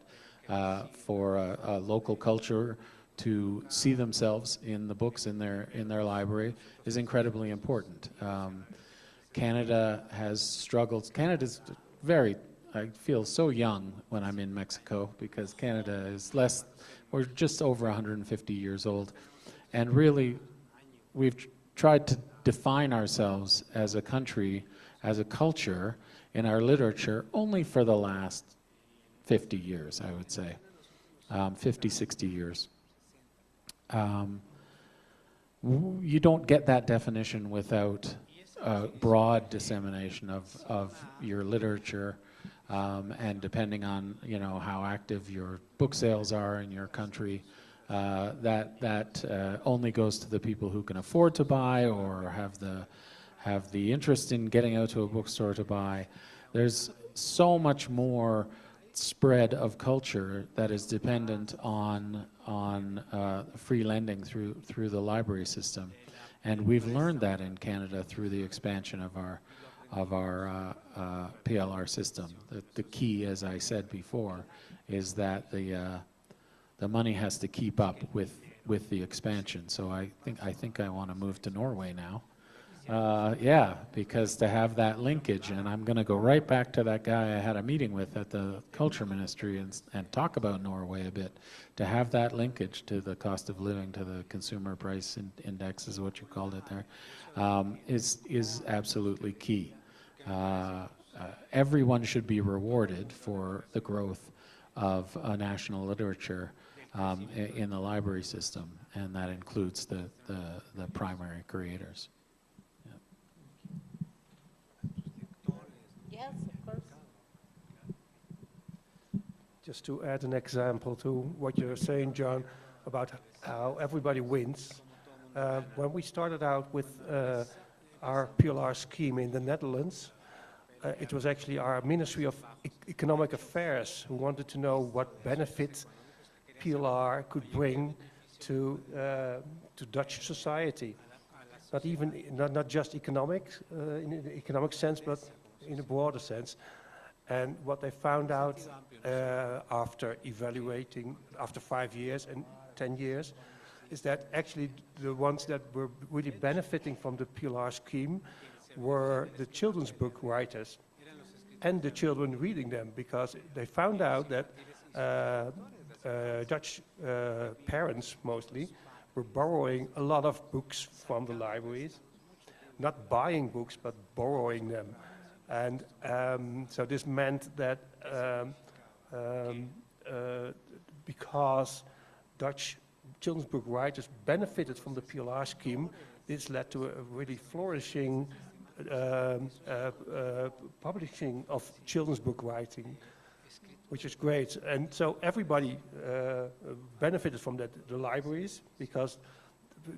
for a local culture to see themselves in the books in their library is incredibly important. Canada has struggled. Canada's I feel so young when I'm in Mexico because Canada is we're just over 150 years old. And really, we've tried to define ourselves as a country, as a culture, in our literature only for the last 50 years, I would say, 50, 60 years. You don't get that definition without broad dissemination of your literature, and depending on how active your book sales are in your country, that only goes to the people who can afford to buy or have the interest in getting out to a bookstore to buy. There's so much more spread of culture that is dependent on free lending through the library system, and we've learned that in Canada through the expansion of our PLR system. The key, as I said before, is that the money has to keep up with the expansion. So I think I want to move to Norway now. Yeah, because to have that linkage, and I'm going to go right back to that guy I had a meeting with at the Culture Ministry and talk about Norway a bit. To have that linkage to the cost of living, to the consumer price index is what you called it there, is absolutely key. Everyone should be rewarded for the growth of a national literature in the library system, and that includes the primary creators. Yes, of course. Just to add an example to what you're saying, John, about how everybody wins. When we started out with our PLR scheme in the Netherlands, it was actually our Ministry of Economic Affairs who wanted to know what benefit PLR could bring to Dutch society. Not just economics, in the economic sense, but in a broader sense. And what they found out after evaluating, after 5 years and 10 years, is that actually the ones that were really benefiting from the PLR scheme were the children's book writers and the children reading them, because they found out that Dutch parents mostly were borrowing a lot of books from the libraries, not buying books, but borrowing them. And so this meant that because Dutch children's book writers benefited from the PLR scheme, this led to a really flourishing publishing of children's book writing, which is great. And so everybody benefited from that, the libraries, because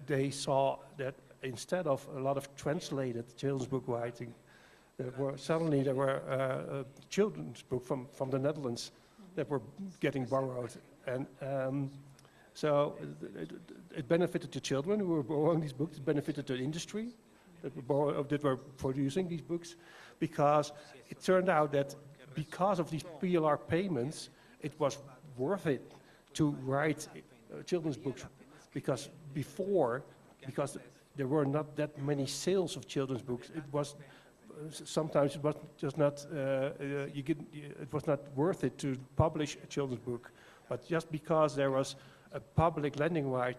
they saw that instead of a lot of translated children's book writing, there were children's books from the Netherlands that were getting borrowed. And so it benefited the children who were borrowing these books, it benefited the industry that were producing these books, because it turned out that because of these PLR payments, it was worth it to write children's books, because because there were not that many sales of children's books, it was sometimes it was just not it was not worth it to publish a children's book. But just because there was a public lending right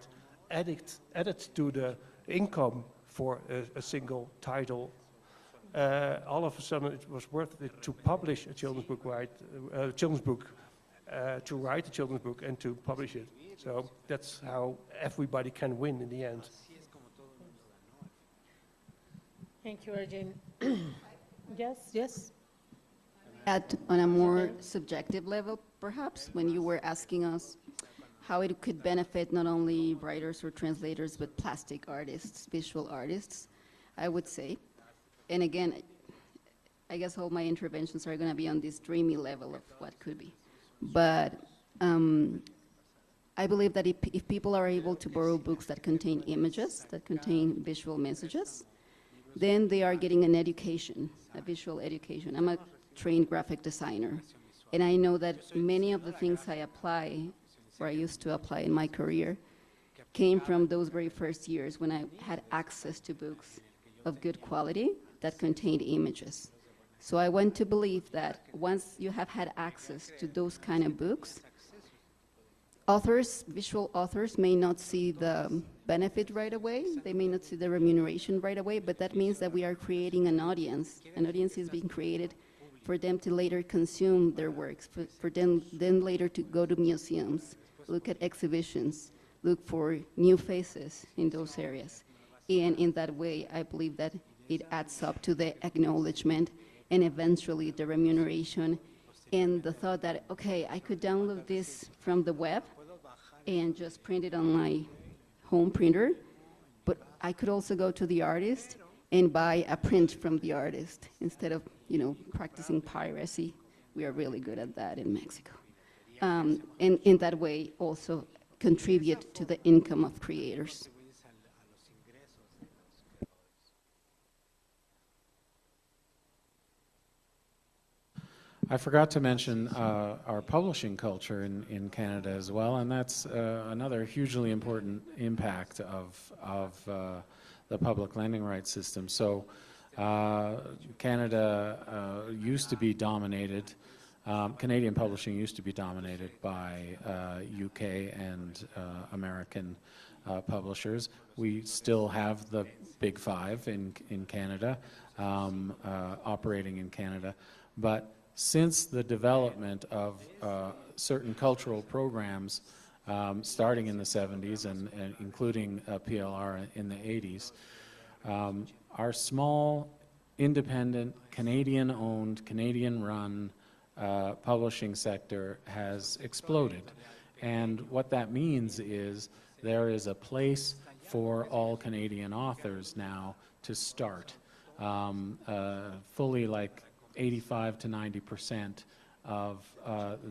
added to the income for a single title, all of a sudden it was worth it to publish a children's book, to write a children's book and to publish it. So that's how everybody can win in the end. Thank you, Arjun. Yes. On a more subjective level, perhaps, when you were asking us how it could benefit not only writers or translators, but plastic artists, visual artists, I would say. And again, I guess all my interventions are going to be on this dreamy level of what could be. But I believe that if people are able to borrow books that contain images, that contain visual messages, then they are getting an education, a visual education. I'm a trained graphic designer, and I know that many of the things I apply, or I used to apply in my career, came from those very first years when I had access to books of good quality that contained images. So I want to believe that once you have had access to those kind of books, authors, visual authors, may not see the benefit right away. They may not see the remuneration right away, but that means that we are creating an audience. An audience is being created for them to later consume their works, for them then later to go to museums, look at exhibitions, look for new faces in those areas. And in that way, I believe that it adds up to the acknowledgement and eventually the remuneration and the thought that, okay, I could download this from the web and just print it on my home printer, but I could also go to the artist and buy a print from the artist instead of, practicing piracy. We are really good at that in Mexico. And in that way also contribute to the income of creators. I forgot to mention our publishing culture in Canada as well, and that's another hugely important impact of the public lending rights system. So Canada used to be dominated, Canadian publishing used to be dominated by UK and American publishers. We still have the big five in Canada, operating in Canada, but since the development of certain cultural programs starting in the 70s and including PLR in the 80s, our small, independent, Canadian-owned, Canadian-run publishing sector has exploded. And what that means is there is a place for all Canadian authors now to start. Fully like 85 to 90% of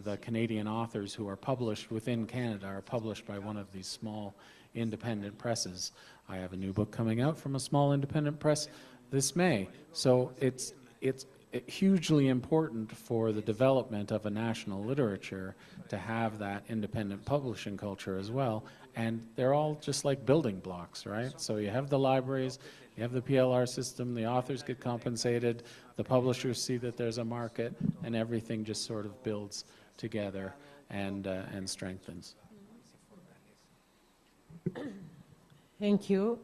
the Canadian authors who are published within Canada are published by one of these small independent presses. I have a new book coming out from a small independent press this May. So it's hugely important for the development of a national literature to have that independent publishing culture as well. And they're all just like building blocks, right? So you have the libraries, you have the PLR system, the authors get compensated, the publishers see that there's a market, and everything just sort of builds together and strengthens. Thank you.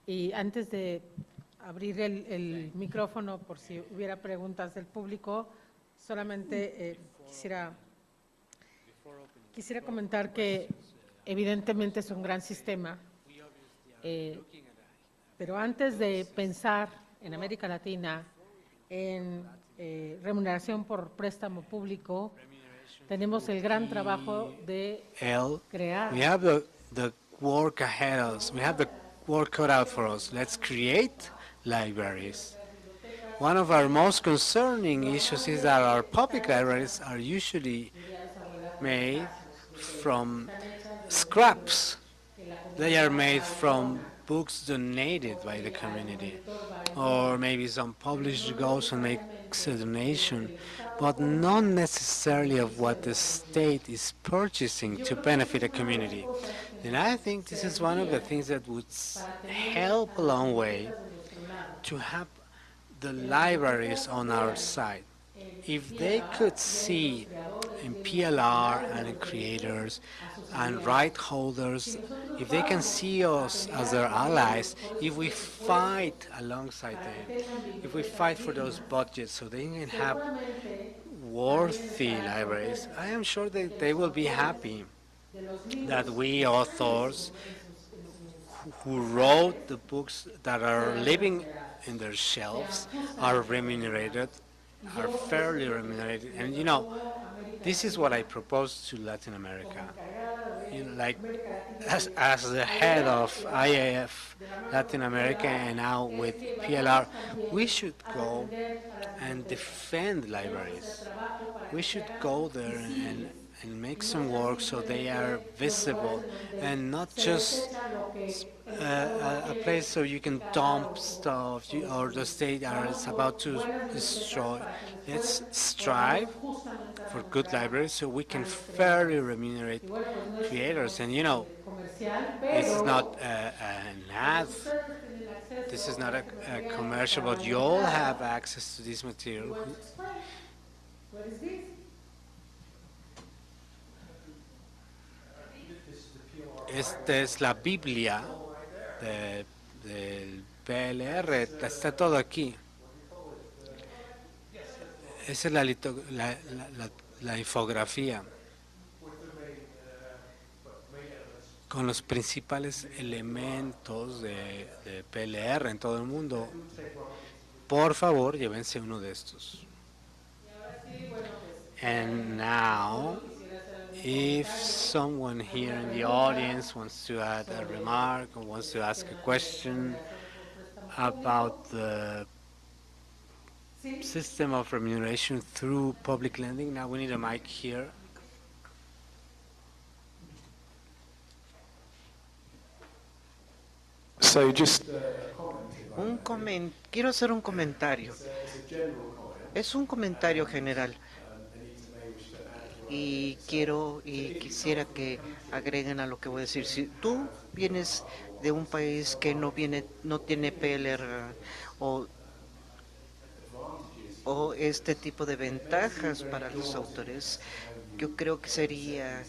Y antes de abrir el micrófono por si hubiera preguntas del público, solamente quisiera comentar que evidentemente es un gran sistema, pero antes de pensar en América Latina en remuneración por préstamo público, tenemos el gran trabajo de crear. We have the work ahead of us. We have the work cut out for us. Let's create libraries. One of our most concerning issues is that our public libraries are usually made from scraps. They are made from books donated by the community. or maybe some publisher goes and makes a donation, but not necessarily of what the state is purchasing to benefit a community. And I think this is one of the things that would help a long way to have the libraries on our side. If they could see in PLR and in creators and right holders, if they can see us as their allies, if we fight alongside them, if we fight for those budgets so they can have worthy libraries, I am sure that they will be happy that we authors who wrote the books that are living in their shelves are remunerated, are fairly remunerated. And you know, this is what I propose to Latin America. You know, like as the head of IAF Latin America and now with PLR, we should go and defend libraries. We should go there and make some work so they are visible and not just a place so you can dump stuff or the state is about to destroy. Let's strive for good libraries so we can fairly remunerate creators. And you know, this is not an ad, this is not a commercial, but you all have access to this material. What is this? Esta es la Biblia del PLR, está todo aquí. Esa es la infografía con los principales elementos de PLR en todo el mundo. Por favor, llévense uno de estos. And now, if someone here in the audience wants to add a remark or wants to ask a question about the system of remuneration through public lending, now we need a mic here. So just Quiero hacer un comentario. Es un comentario general. Y quisiera que agreguen a lo que voy a decir. Si tú vienes de un país que no tiene PLR o este tipo de ventajas para los autores, yo creo que sería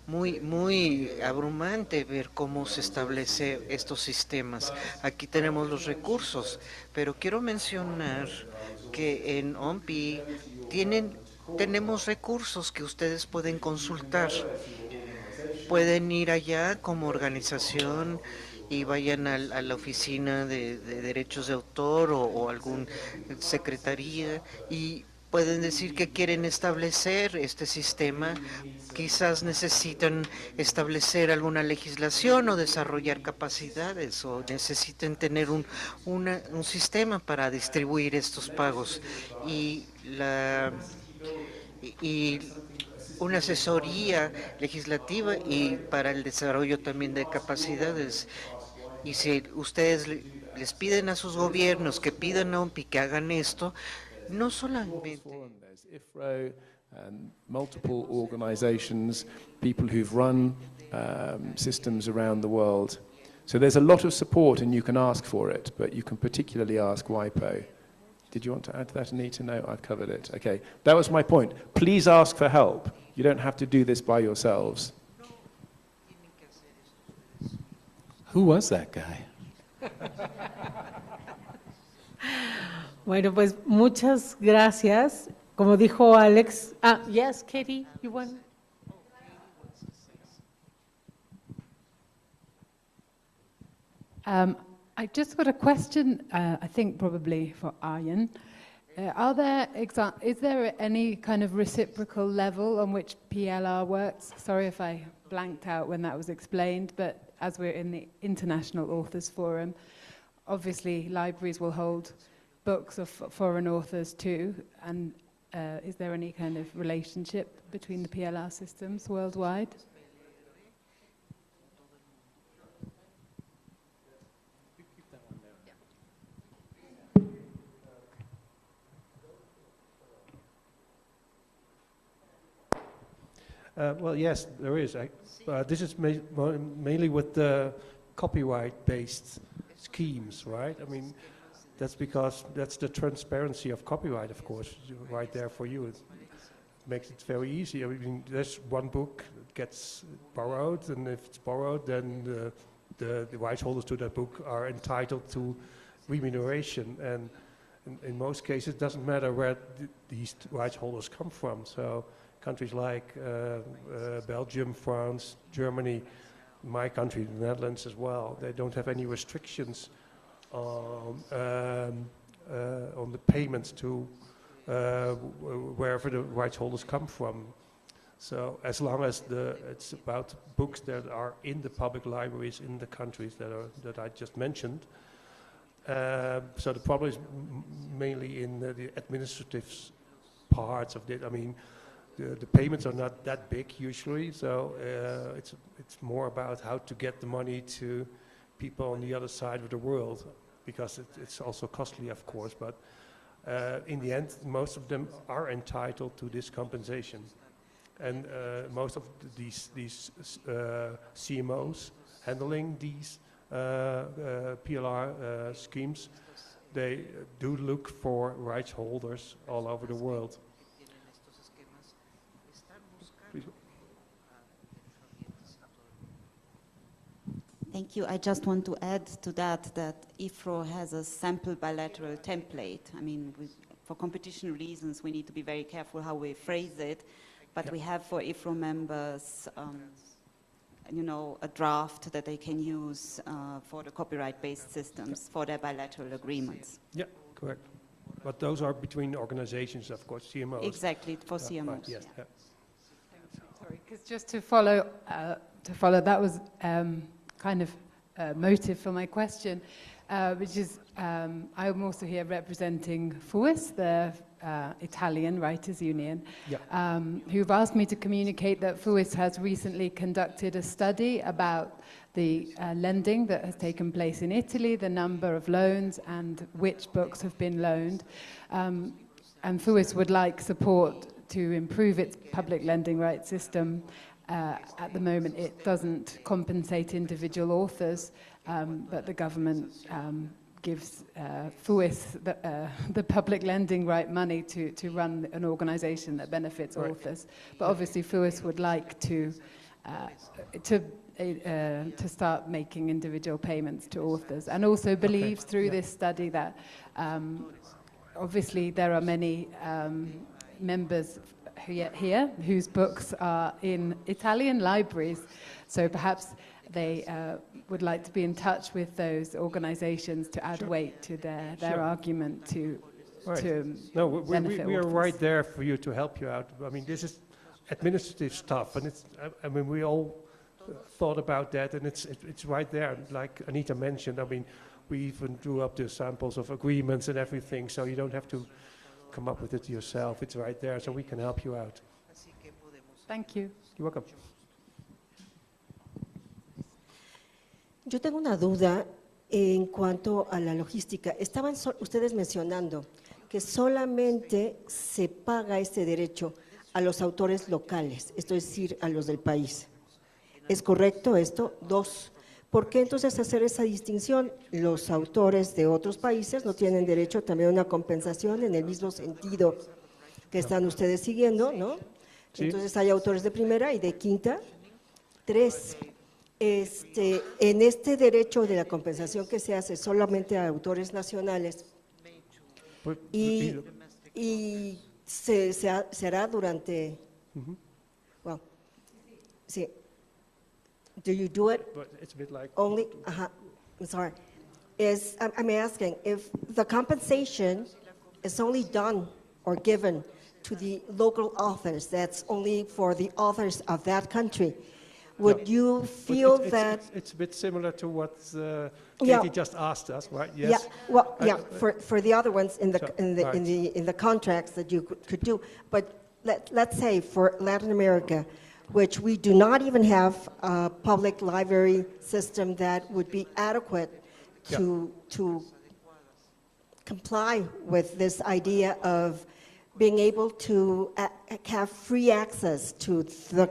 muy abrumante ver cómo se establece estos sistemas. Aquí tenemos los recursos, pero quiero mencionar que en OMPI tenemos recursos que ustedes pueden consultar. Pueden ir allá como organización y vayan a la oficina de derechos de autor o algún secretaría y pueden decir que quieren establecer este sistema. Quizás necesitan establecer alguna legislación o desarrollar capacidades o necesiten tener un sistema para distribuir estos pagos y una asesoría legislativa y para el desarrollo también de capacidades. Y si ustedes les piden a sus gobiernos que pidan a OMPI que hagan esto, no solamente IFRO, multiple organizations, people who've run systems around the world. So there's a lot of support and you can ask for it, but you can particularly ask WIPO. Did you want to add to that, Anita? No, I've covered it. Okay, that was my point. Please ask for help. You don't have to do this by yourselves. Who was that guy? Bueno, pues muchas gracias. Como dijo Alex. Yes, Katie, you want? I just got a question, I think probably for Arjen. Is there any kind of reciprocal level on which PLR works? Sorry if I blanked out when that was explained, but as we're in the International Authors Forum, obviously libraries will hold books of foreign authors too, and is there any kind of relationship between the PLR systems worldwide? Well, yes, there is. This is mainly with the copyright-based schemes, right? I mean, that's because that's the transparency of copyright, of course, right there for you. It makes it very easy. I mean, there's one book that gets borrowed, and if it's borrowed, then the rights holders to that book are entitled to remuneration. And in most cases, it doesn't matter where these rights holders come from. So countries like Belgium, France, Germany, my country, the Netherlands as well, they don't have any restrictions on the payments to wherever the rights holders come from. So as long as it's about books that are in the public libraries in the countries that I just mentioned. So the problem is mainly in the administrative parts of it. I mean, the payments are not that big usually, so it's more about how to get the money to people on the other side of the world, because it's also costly, of course, but in the end, most of them are entitled to this compensation. And most of these CMOs handling these PLR schemes, they do look for rights holders all over the world. Thank you. I just want to add to that IFRO has a sample bilateral template. I mean, for competition reasons, we need to be very careful how we phrase it, but we have for IFRO members, you know, a draft that they can use for the copyright-based systems for their bilateral agreements. Yeah, correct. But those are between organizations, of course, CMOs. Exactly, for CMOs. Right, yes. Yeah. Sorry, because just to follow, that was kind of motive for my question, which is I'm also here representing FUIS, the Italian Writers' Union, who've asked me to communicate that FUIS has recently conducted a study about the lending that has taken place in Italy, the number of loans and which books have been loaned. And FUIS would like support to improve its public lending rights system. At the moment, it doesn't compensate individual authors, but the government gives FUIS the public lending right money to run an organization that benefits authors. But obviously, FUIS would like to start making individual payments to authors, and also believes through this study that obviously there are many members here whose books are in Italian libraries, so perhaps they would like to be in touch with those organizations to add weight to their argument to No, we are right there for you to help you out. I mean, this is administrative stuff, and I mean, we all thought about that, and it's right there, like Anita mentioned. I mean, we even drew up the samples of agreements and everything, so you don't have to come up with it yourself. It's right there, so we can help you out. Thank you. You're welcome. Yo tengo una duda en cuanto a la logística. Estaban ustedes mencionando que solamente se paga este derecho a los autores locales, esto es decir, a los del país. ¿Es correcto esto? 2. ¿Por qué entonces hacer esa distinción? Los autores de otros países no tienen derecho también a una compensación en el mismo sentido que están ustedes siguiendo, ¿no? Sí. Entonces hay autores de primera y de quinta. 3. En este derecho de la compensación que se hace solamente a autores nacionales y se hará durante… Well, sí. Do you do it But it's a bit like only? I'm sorry. I'm asking if the compensation is only done or given to the local authors, that's only for the authors of that country. Would you feel that… It's a bit similar to what Katie just asked us, right? Yes. Yeah. Well, yeah. For the other ones in the contracts that you could do, but let's say for Latin America, which we do not even have a public library system that would be adequate to comply with this idea of being able to have free access to the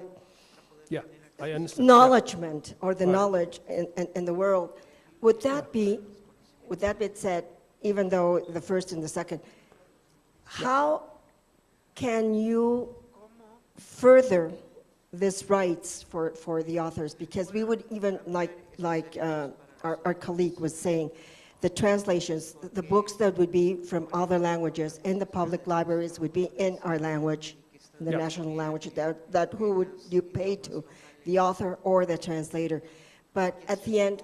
Yeah, I understand. acknowledgement or the Right. knowledge in the world. Would that be said, even though the first and the second, how can you further these rights for the authors? Because we would even, like our colleague was saying, the translations, the books that would be from other languages in the public libraries would be in our language, the Yeah. national language, that who would you pay to, the author or the translator? But at the end,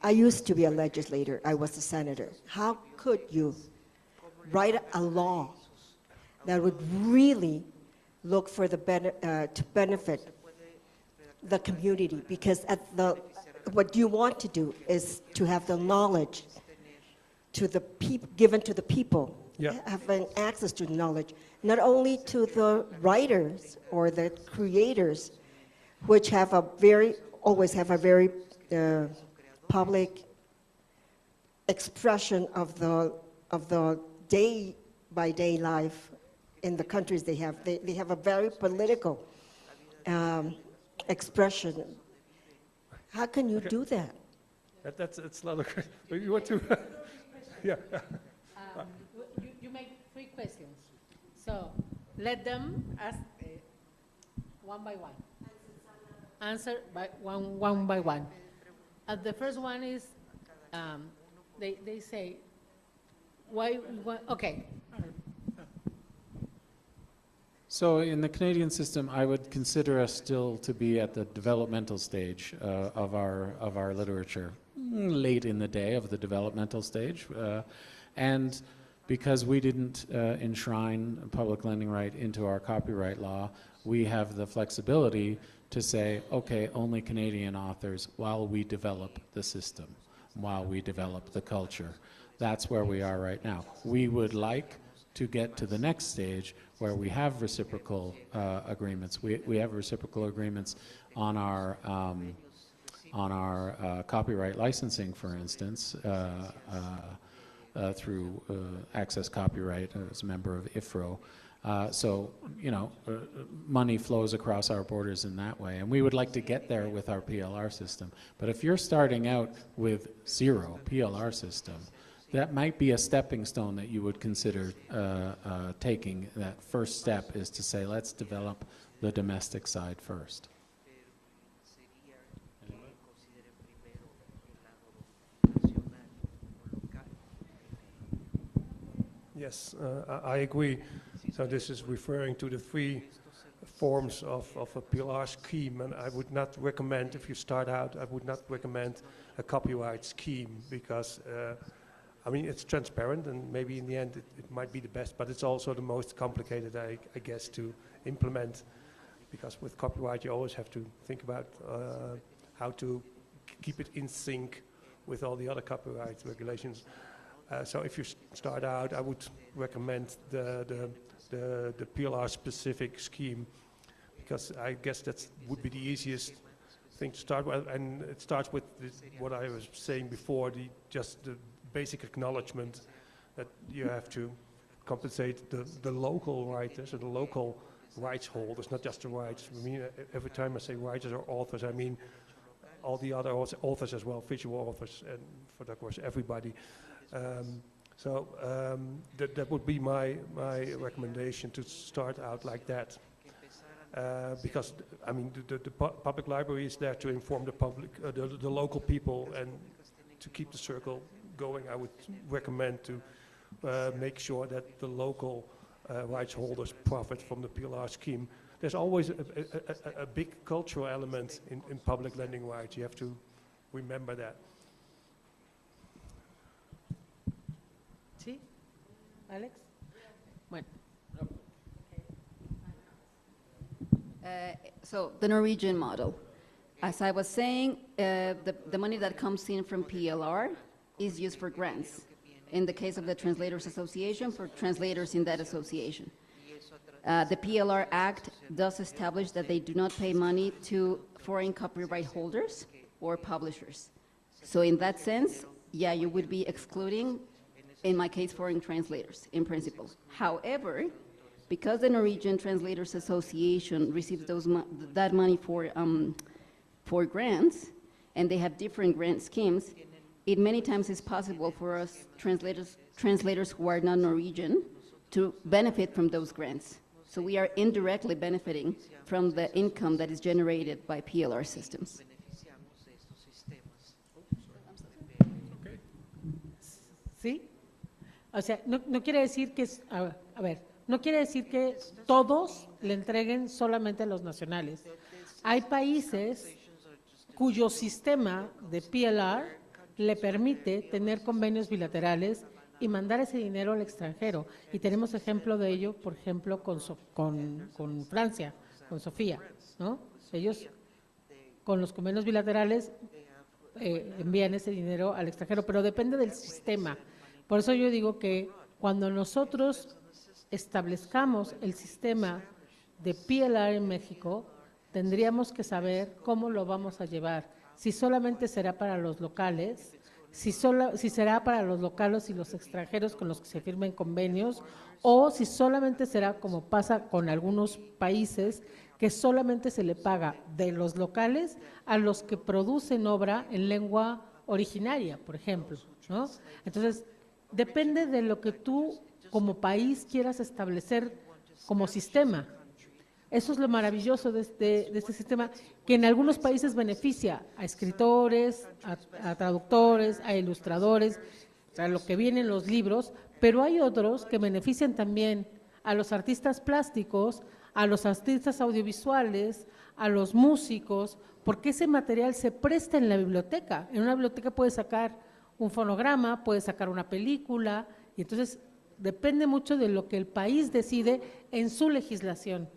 I used to be a legislator, I was a senator. How could you write a law that would really look for the to benefit the community? Because what you want to do is to have the knowledge to the given to the people, Yeah. having access to knowledge, not only to the writers or the creators, which always have a very public expression of the day-by-day life in the countries they have. They have a very political expression. How can you do that? It's not a you want to? Yeah. You make 3 questions. So let them ask one by one. Answer by one by one. The first one is, they say, why, okay. So in the Canadian system, I would consider us still to be at the developmental stage of our literature, late in the day of the developmental stage. And because we didn't enshrine public lending right into our copyright law, we have the flexibility to say, okay, only Canadian authors while we develop the system, while we develop the culture. That's where we are right now. We would like to get to the next stage where we have reciprocal agreements. We have reciprocal agreements on our copyright licensing, for instance, through Access Copyright as a member of IFRO. So, you know, money flows across our borders in that way, and we would like to get there with our PLR system. But if you're starting out with 0 PLR system, that might be a stepping stone that you would consider taking. That first step is to say, let's develop the domestic side first. Yes, I agree. So this is referring to the 3 forms of a PLR scheme, and I would not recommend, if you start out, I would not recommend a copyright scheme, because I mean, it's transparent, and maybe in the end it might be the best, but it's also the most complicated, I guess, to implement, because with copyright you always have to think about how to keep it in sync with all the other copyright regulations. So if you start out, I would recommend the PLR specific scheme, because I guess that would be the easiest thing to start with, and it starts with what I was saying before, just the basic acknowledgement that you have to compensate the local writers and the local rights holders, not just the rights. I mean, every time I say writers or authors, I mean all the other authors as well, visual authors, and for that course everybody. That would be my recommendation, to start out like that. Because I mean, the public library is there to inform the public, the local people, and to keep the circle going. I would recommend to make sure that the local rights holders profit from the PLR scheme. There's always a big cultural element in public lending rights. You have to remember that. ¿Sí? Alex? Bueno. So the Norwegian model. As I was saying, the money that comes in from PLR is used for grants. In the case of the Translators Association, for translators in that association. The PLR Act does establish that they do not pay money to foreign copyright holders or publishers. So in that sense, yeah, you would be excluding, in my case, foreign translators, in principle. However, because the Norwegian Translators Association receives that money for grants, and they have different grant schemes, it many times is possible for us translators who are not Norwegian to benefit from those grants. So we are indirectly benefiting from the income that is generated by PLR systems. ¿Sí? O sea, no quiere decir que, a ver, no quiere decir que todos le entreguen solamente a los nacionales. Hay países cuyo sistema de PLR le permite tener convenios bilaterales y mandar ese dinero al extranjero. Y tenemos ejemplo de ello, por ejemplo, con Francia, con Sofía, ¿no? Ellos, con los convenios bilaterales, envían ese dinero al extranjero, pero depende del sistema. Por eso yo digo que cuando nosotros establezcamos el sistema de PLR en México, tendríamos que saber cómo lo vamos a llevar, si solamente será para los locales, si será para los locales y los extranjeros con los que se firmen convenios, o si solamente será como pasa con algunos países, que solamente se le paga de los locales a los que producen obra en lengua originaria, por ejemplo, ¿no? Entonces, depende de lo que tú como país quieras establecer como sistema. Eso es lo maravilloso de este sistema, que en algunos países beneficia a escritores, a traductores, a ilustradores, o sea, lo que viene en los libros, pero hay otros que benefician también a los artistas plásticos, a los artistas audiovisuales, a los músicos, porque ese material se presta en la biblioteca. En una biblioteca puedes sacar un fonograma, puedes sacar una película, y entonces depende mucho de lo que el país decide en su legislación.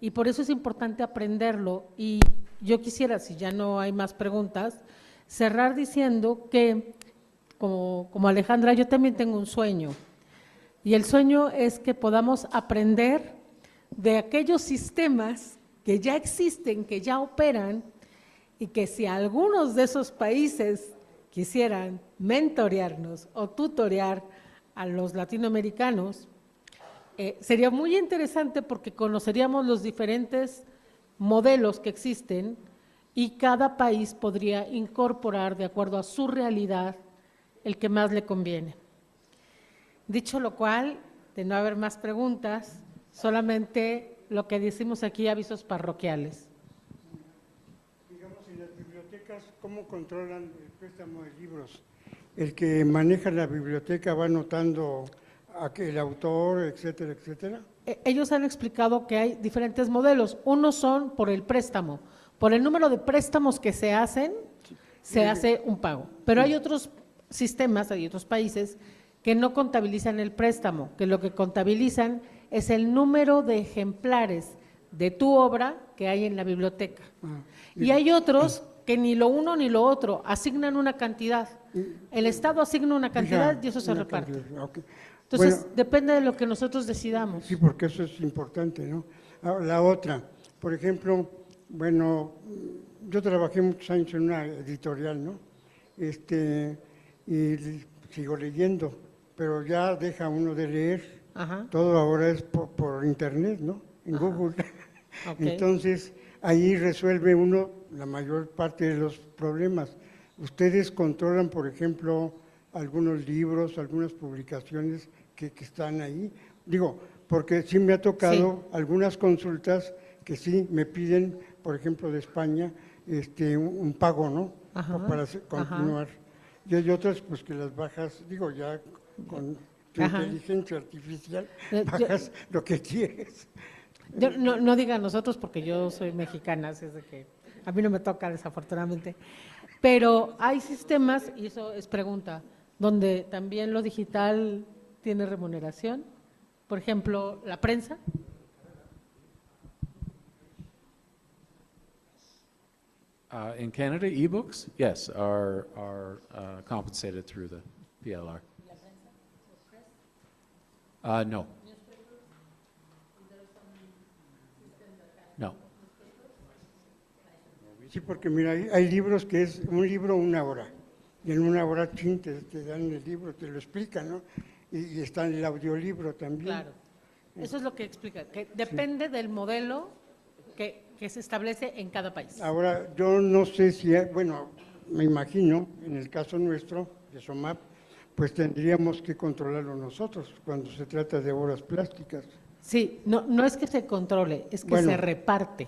Y por eso es importante aprenderlo. Y yo quisiera, si ya no hay más preguntas, cerrar diciendo que, como Alejandra, yo también tengo un sueño. Y el sueño es que podamos aprender de aquellos sistemas que ya existen, que ya operan, y que si algunos de esos países quisieran mentorearnos o tutorear a los latinoamericanos, sería muy interesante porque conoceríamos los diferentes modelos que existen y cada país podría incorporar de acuerdo a su realidad el que más le conviene. Dicho lo cual, de no haber más preguntas, solamente lo que decimos aquí, avisos parroquiales. Digamos, en las bibliotecas, ¿cómo controlan el préstamo de libros? El que maneja la biblioteca va anotando el autor, etcétera, etcétera. Ellos han explicado que hay diferentes modelos. Unos son por el préstamo, por el número de préstamos que se hacen, se hace un pago. Pero hay otros sistemas, hay otros países que no contabilizan el préstamo, que lo que contabilizan es el número de ejemplares de tu obra que hay en la biblioteca. Y hay otros que ni lo uno ni lo otro, asignan una cantidad. El Estado asigna una cantidad y eso se reparte. Okay. Entonces, Bueno, depende de lo que nosotros decidamos. Sí, porque eso es importante, ¿no? Ahora, la otra, por ejemplo, bueno, yo trabajé muchos años en una editorial, ¿no? Y sigo leyendo, pero ya deja uno de leer. Ajá. Todo ahora es por internet, ¿no? En Ajá. Google. Okay. Entonces, ahí resuelve uno la mayor parte de los problemas. Ustedes controlan, por ejemplo, algunos libros, algunas publicaciones que están ahí. Digo, porque sí me ha tocado algunas consultas que sí me piden, por ejemplo, de España, un pago, ¿no? Ajá. Para continuar. Y hay otras, pues, que las bajas, digo, ya con tu inteligencia artificial, bajas lo que quieres. No digan nosotros porque yo soy mexicana, así es de que a mí no me toca desafortunadamente, pero hay sistemas, y eso es pregunta, donde también lo digital tiene remuneración, por ejemplo, la prensa. In Canada, ebooks, yes, are compensated through the PLR. No. No. Sí, porque mira, hay libros que es un libro una hora, y en una hora te dan el libro, te lo explican, ¿no? Y está en el audiolibro también. Claro. Eso es lo que explica, que depende del modelo que se establece en cada país. Ahora, yo no sé si, bueno, me imagino, en el caso nuestro, de SOMAP, pues tendríamos que controlarlo nosotros cuando se trata de obras plásticas. Sí, no es que se controle, es que Bueno, se reparte.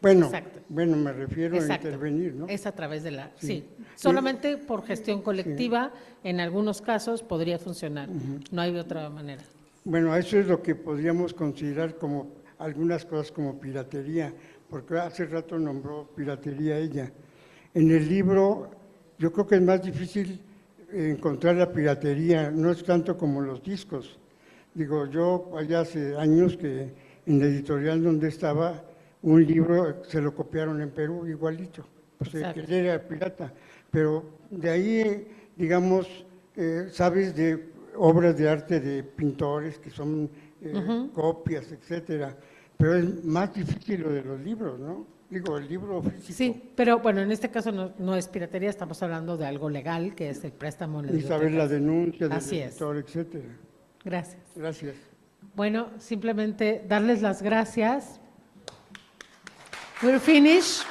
Bueno, Exacto. bueno, me refiero Exacto. a intervenir, ¿no? Es a través de la… Sí. Sí, solamente por gestión colectiva, en algunos casos podría funcionar, no hay de otra manera. Bueno, eso es lo que podríamos considerar como algunas cosas como piratería, porque hace rato nombró piratería ella. En el libro, yo creo que es más difícil encontrar la piratería, no es tanto como los discos. Digo, yo allá hace años que en la editorial donde estaba, un libro se lo copiaron en Perú igualito, pues que era pirata. Pero de ahí, digamos, sabes de obras de arte de pintores que son copias, etcétera. Pero es más difícil lo de los libros, ¿no? Digo, el libro físico. Sí, pero bueno, en este caso no es piratería, estamos hablando de algo legal, que es el préstamo en la Y saber la denuncia del editor, etcétera. Gracias. Gracias. Bueno, simplemente darles las gracias. We're finished.